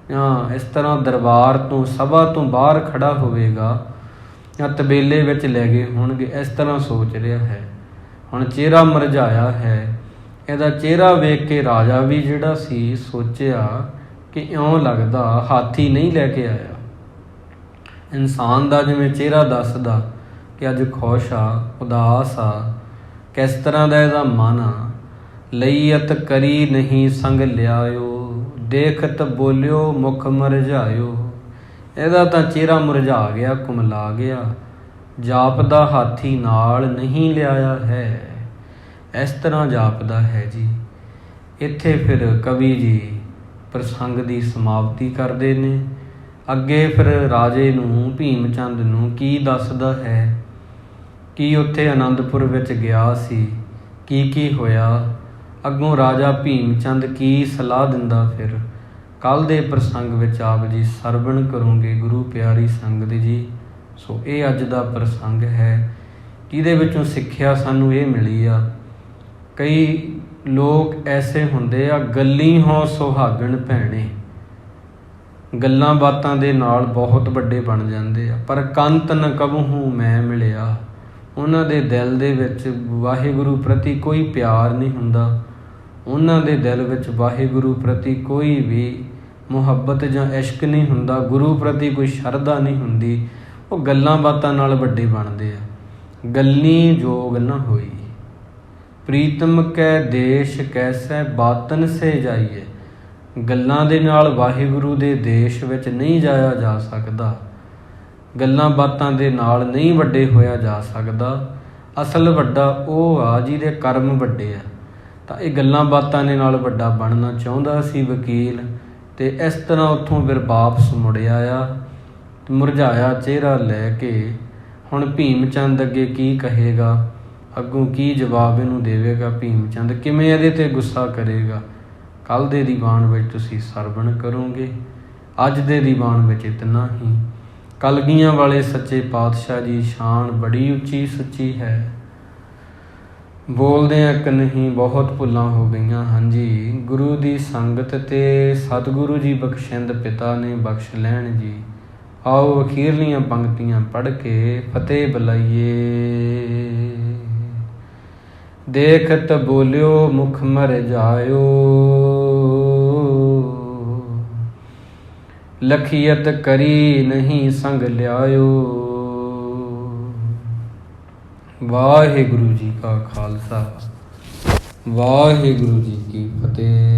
ਜਾਂ ਇਸ ਤਰ੍ਹਾਂ ਦਰਬਾਰ ਤੋਂ ਸਭਾ ਤੋਂ ਬਾਹਰ ਖੜਾ ਹੋਵੇਗਾ, ਜਾਂ ਤਬੇਲੇ ਵਿੱਚ ਲੈ ਗਏ ਹੋਣਗੇ, ਇਸ ਤਰ੍ਹਾਂ ਸੋਚ ਰਿਹਾ ਹੈ। ਹੁਣ ਚਿਹਰਾ ਮੁਰਝਾਇਆ ਹੈ। ਇਹਦਾ ਚਿਹਰਾ ਵੇਖ ਕੇ ਰਾਜਾ ਵੀ ਜਿਹੜਾ ਸੀ ਸੋਚਿਆ ਕਿ ਇਉਂ ਲੱਗਦਾ ਹਾਥੀ ਨਹੀਂ ਲੈ ਕੇ ਆਇਆ। ਇਨਸਾਨ ਦਾ ਜਿਵੇਂ ਚਿਹਰਾ ਦੱਸਦਾ ਕਿ ਅੱਜ ਖੁਸ਼ ਆ, ਉਦਾਸ ਆ, ਕਿਸ ਤਰ੍ਹਾਂ ਦਾ ਇਹਦਾ ਮਨ ਆ। ਲਈਅਤ ਕਰੀ ਨਹੀਂ ਸੰਗ ਲਿਆਇਓ, ਦੇਖਤ ਬੋਲਿਓ ਮੁਖ ਮੁਰਝਾਇਓ। ਇਹਦਾ ਤਾਂ ਚਿਹਰਾ ਮੁਰਝਾ ਗਿਆ, ਕੁਮਲਾ ਗਿਆ। ਜਾਪਦਾ ਹਾਥੀ ਨਾਲ ਨਹੀਂ ਲਿਆਇਆ ਹੈ। ਇਸ ਤਰ੍ਹਾਂ ਜਾਪਦਾ ਹੈ ਜੀ। ਇੱਥੇ ਫਿਰ ਕਵੀ ਜੀ ਪ੍ਰਸੰਗ ਦੀ ਸਮਾਪਤੀ ਕਰਦੇ ਨੇ। ਅੱਗੇ ਫਿਰ ਰਾਜੇ ਨੂੰ, ਭੀਮ ਚੰਦ ਨੂੰ ਕੀ ਦੱਸਦਾ ਹੈ ਕਿ ਉੱਥੇ ਅਨੰਦਪੁਰ ਵਿੱਚ ਗਿਆ ਸੀ, ਕੀ ਹੋਇਆ, ਅੱਗੋਂ ਰਾਜਾ ਭੀਮ ਚੰਦ ਕੀ ਸਲਾਹ ਦਿੰਦਾ ਫਿਰ ਕੱਲ੍ਹ ਦੇ ਪ੍ਰਸੰਗ ਵਿੱਚ ਆਪ ਜੀ ਸਰਵਣ ਕਰੋਗੇ ਗੁਰੂ ਪਿਆਰੀ ਸੰਗਤ ਜੀ। ਸੋ ਇਹ ਅੱਜ ਦਾ ਪ੍ਰਸੰਗ ਹੈ, ਜਿਹਦੇ ਵਿੱਚੋਂ ਸਿੱਖਿਆ ਸਾਨੂੰ ਇਹ ਮਿਲੀ ਆ। ਕਈ ਲੋਕ ਐਸੇ ਹੁੰਦੇ ਆ, ਗੱਲੀ ਹੋਂ ਸੁਹਾਗਣ ਭੈਣੇ, ਗੱਲਾਂ ਬਾਤਾਂ ਦੇ ਨਾਲ ਬਹੁਤ ਵੱਡੇ ਬਣ ਜਾਂਦੇ ਆ, ਪਰ ਕੰਤ ਨ ਕਬਹੂ ਮੈਂ ਮਿਲਿਆ। ਉਹਨਾਂ ਦੇ ਦਿਲ ਦੇ ਵਿੱਚ ਵਾਹਿਗੁਰੂ ਪ੍ਰਤੀ ਕੋਈ ਪਿਆਰ ਨਹੀਂ ਹੁੰਦਾ, ਉਹਨਾਂ ਦੇ ਦਿਲ ਵਿੱਚ ਵਾਹਿਗੁਰੂ ਪ੍ਰਤੀ ਕੋਈ ਵੀ ਮੁਹੱਬਤ ਜਾਂ ਇਸ਼ਕ ਨਹੀਂ ਹੁੰਦਾ, ਗੁਰੂ ਪ੍ਰਤੀ ਕੋਈ ਸ਼ਰਧਾ ਨਹੀਂ ਹੁੰਦੀ। ਉਹ ਗੱਲਾਂ ਬਾਤਾਂ ਨਾਲ ਵੱਡੇ ਬਣਦੇ ਆ। ਗੱਲੀ ਜੋਗ ਨਾ ਹੋਈ, ਪ੍ਰੀਤਮ ਕੈ ਦੇਸ਼ ਕੈਸੈ ਬਾਤਨ ਸੇ ਜਾਈਏ। ਗੱਲਾਂ ਦੇ ਨਾਲ ਵਾਹਿਗੁਰੂ ਦੇ ਦੇਸ਼ ਵਿੱਚ ਨਹੀਂ ਜਾਇਆ ਜਾ ਸਕਦਾ, ਗੱਲਾਂ ਬਾਤਾਂ ਦੇ ਨਾਲ ਨਹੀਂ ਵੱਡੇ ਹੋਇਆ ਜਾ ਸਕਦਾ। ਅਸਲ ਵੱਡਾ ਉਹ ਆ ਜਿਹਦੇ ਕਰਮ ਵੱਡੇ ਆ। ਤਾਂ ਇਹ ਗੱਲਾਂ ਬਾਤਾਂ ਦੇ ਨਾਲ ਵੱਡਾ ਬਣਨਾ ਚਾਹੁੰਦਾ ਸੀ ਵਕੀਲ, ਤੇ ਇਸ ਤਰ੍ਹਾਂ ਉੱਥੋਂ ਫਿਰ ਵਾਪਸ ਮੁੜਿਆ ਆ ਮੁਰਝਾਇਆ ਚਿਹਰਾ ਲੈ ਕੇ। ਹੁਣ ਭੀਮ ਚੰਦ ਅੱਗੇ ਕੀ ਕਹੇਗਾ, ਅੱਗੋਂ ਕੀ ਜਵਾਬ ਇਹਨੂੰ ਦੇਵੇਗਾ ਭੀਮ ਚੰਦ, ਕਿਵੇਂ ਇਹਦੇ 'ਤੇ ਗੁੱਸਾ ਕਰੇਗਾ, ਕੱਲ੍ਹ ਦੇ ਦੀਵਾਨ ਵਿੱਚ ਤੁਸੀਂ ਸਰਵਣ ਕਰੋਗੇ। ਅੱਜ ਦੇ ਦੀਵਾਨ ਵਿੱਚ ਇਤਨਾ ਹੀ। ਕਲਗੀਆਂ ਵਾਲੇ ਸੱਚੇ ਪਾਤਸ਼ਾਹ ਜੀ ਸ਼ਾਨ ਬੜੀ ਉੱਚੀ ਸੁੱਚੀ ਹੈ। ਬੋਲਦੇ ਇੱਕ ਨਹੀਂ ਬਹੁਤ ਭੁੱਲਾਂ ਹੋ ਗਈਆਂ। ਹਾਂਜੀ, ਗੁਰੂ ਦੀ ਸੰਗਤ ਤੇ ਸਤਿਗੁਰੂ ਜੀ ਬਖਸ਼ਿੰਦ ਪਿਤਾ ਨੇ ਬਖਸ਼ ਲੈਣ ਜੀ। ਆਓ ਅਖੀਰਲੀਆਂ ਪੰਕਤੀਆਂ ਪੜ੍ਹ ਕੇ ਫਤਿਹ ਬੁਲਾਈਏ। ਦੇਖਤ ਬੋਲਿਓ ਮੁਖ ਮੁਰਝਾਇਓ, ਲਖੀਅਤ ਕਰੀ ਨਹੀਂ ਸੰਗ ਲਿਆਇਓ। ਵਾਹਿਗੁਰੂ ਜੀ ਕਾ ਖਾਲਸਾ, ਵਾਹਿਗੁਰੂ ਜੀ ਕੀ ਫਤਿਹ।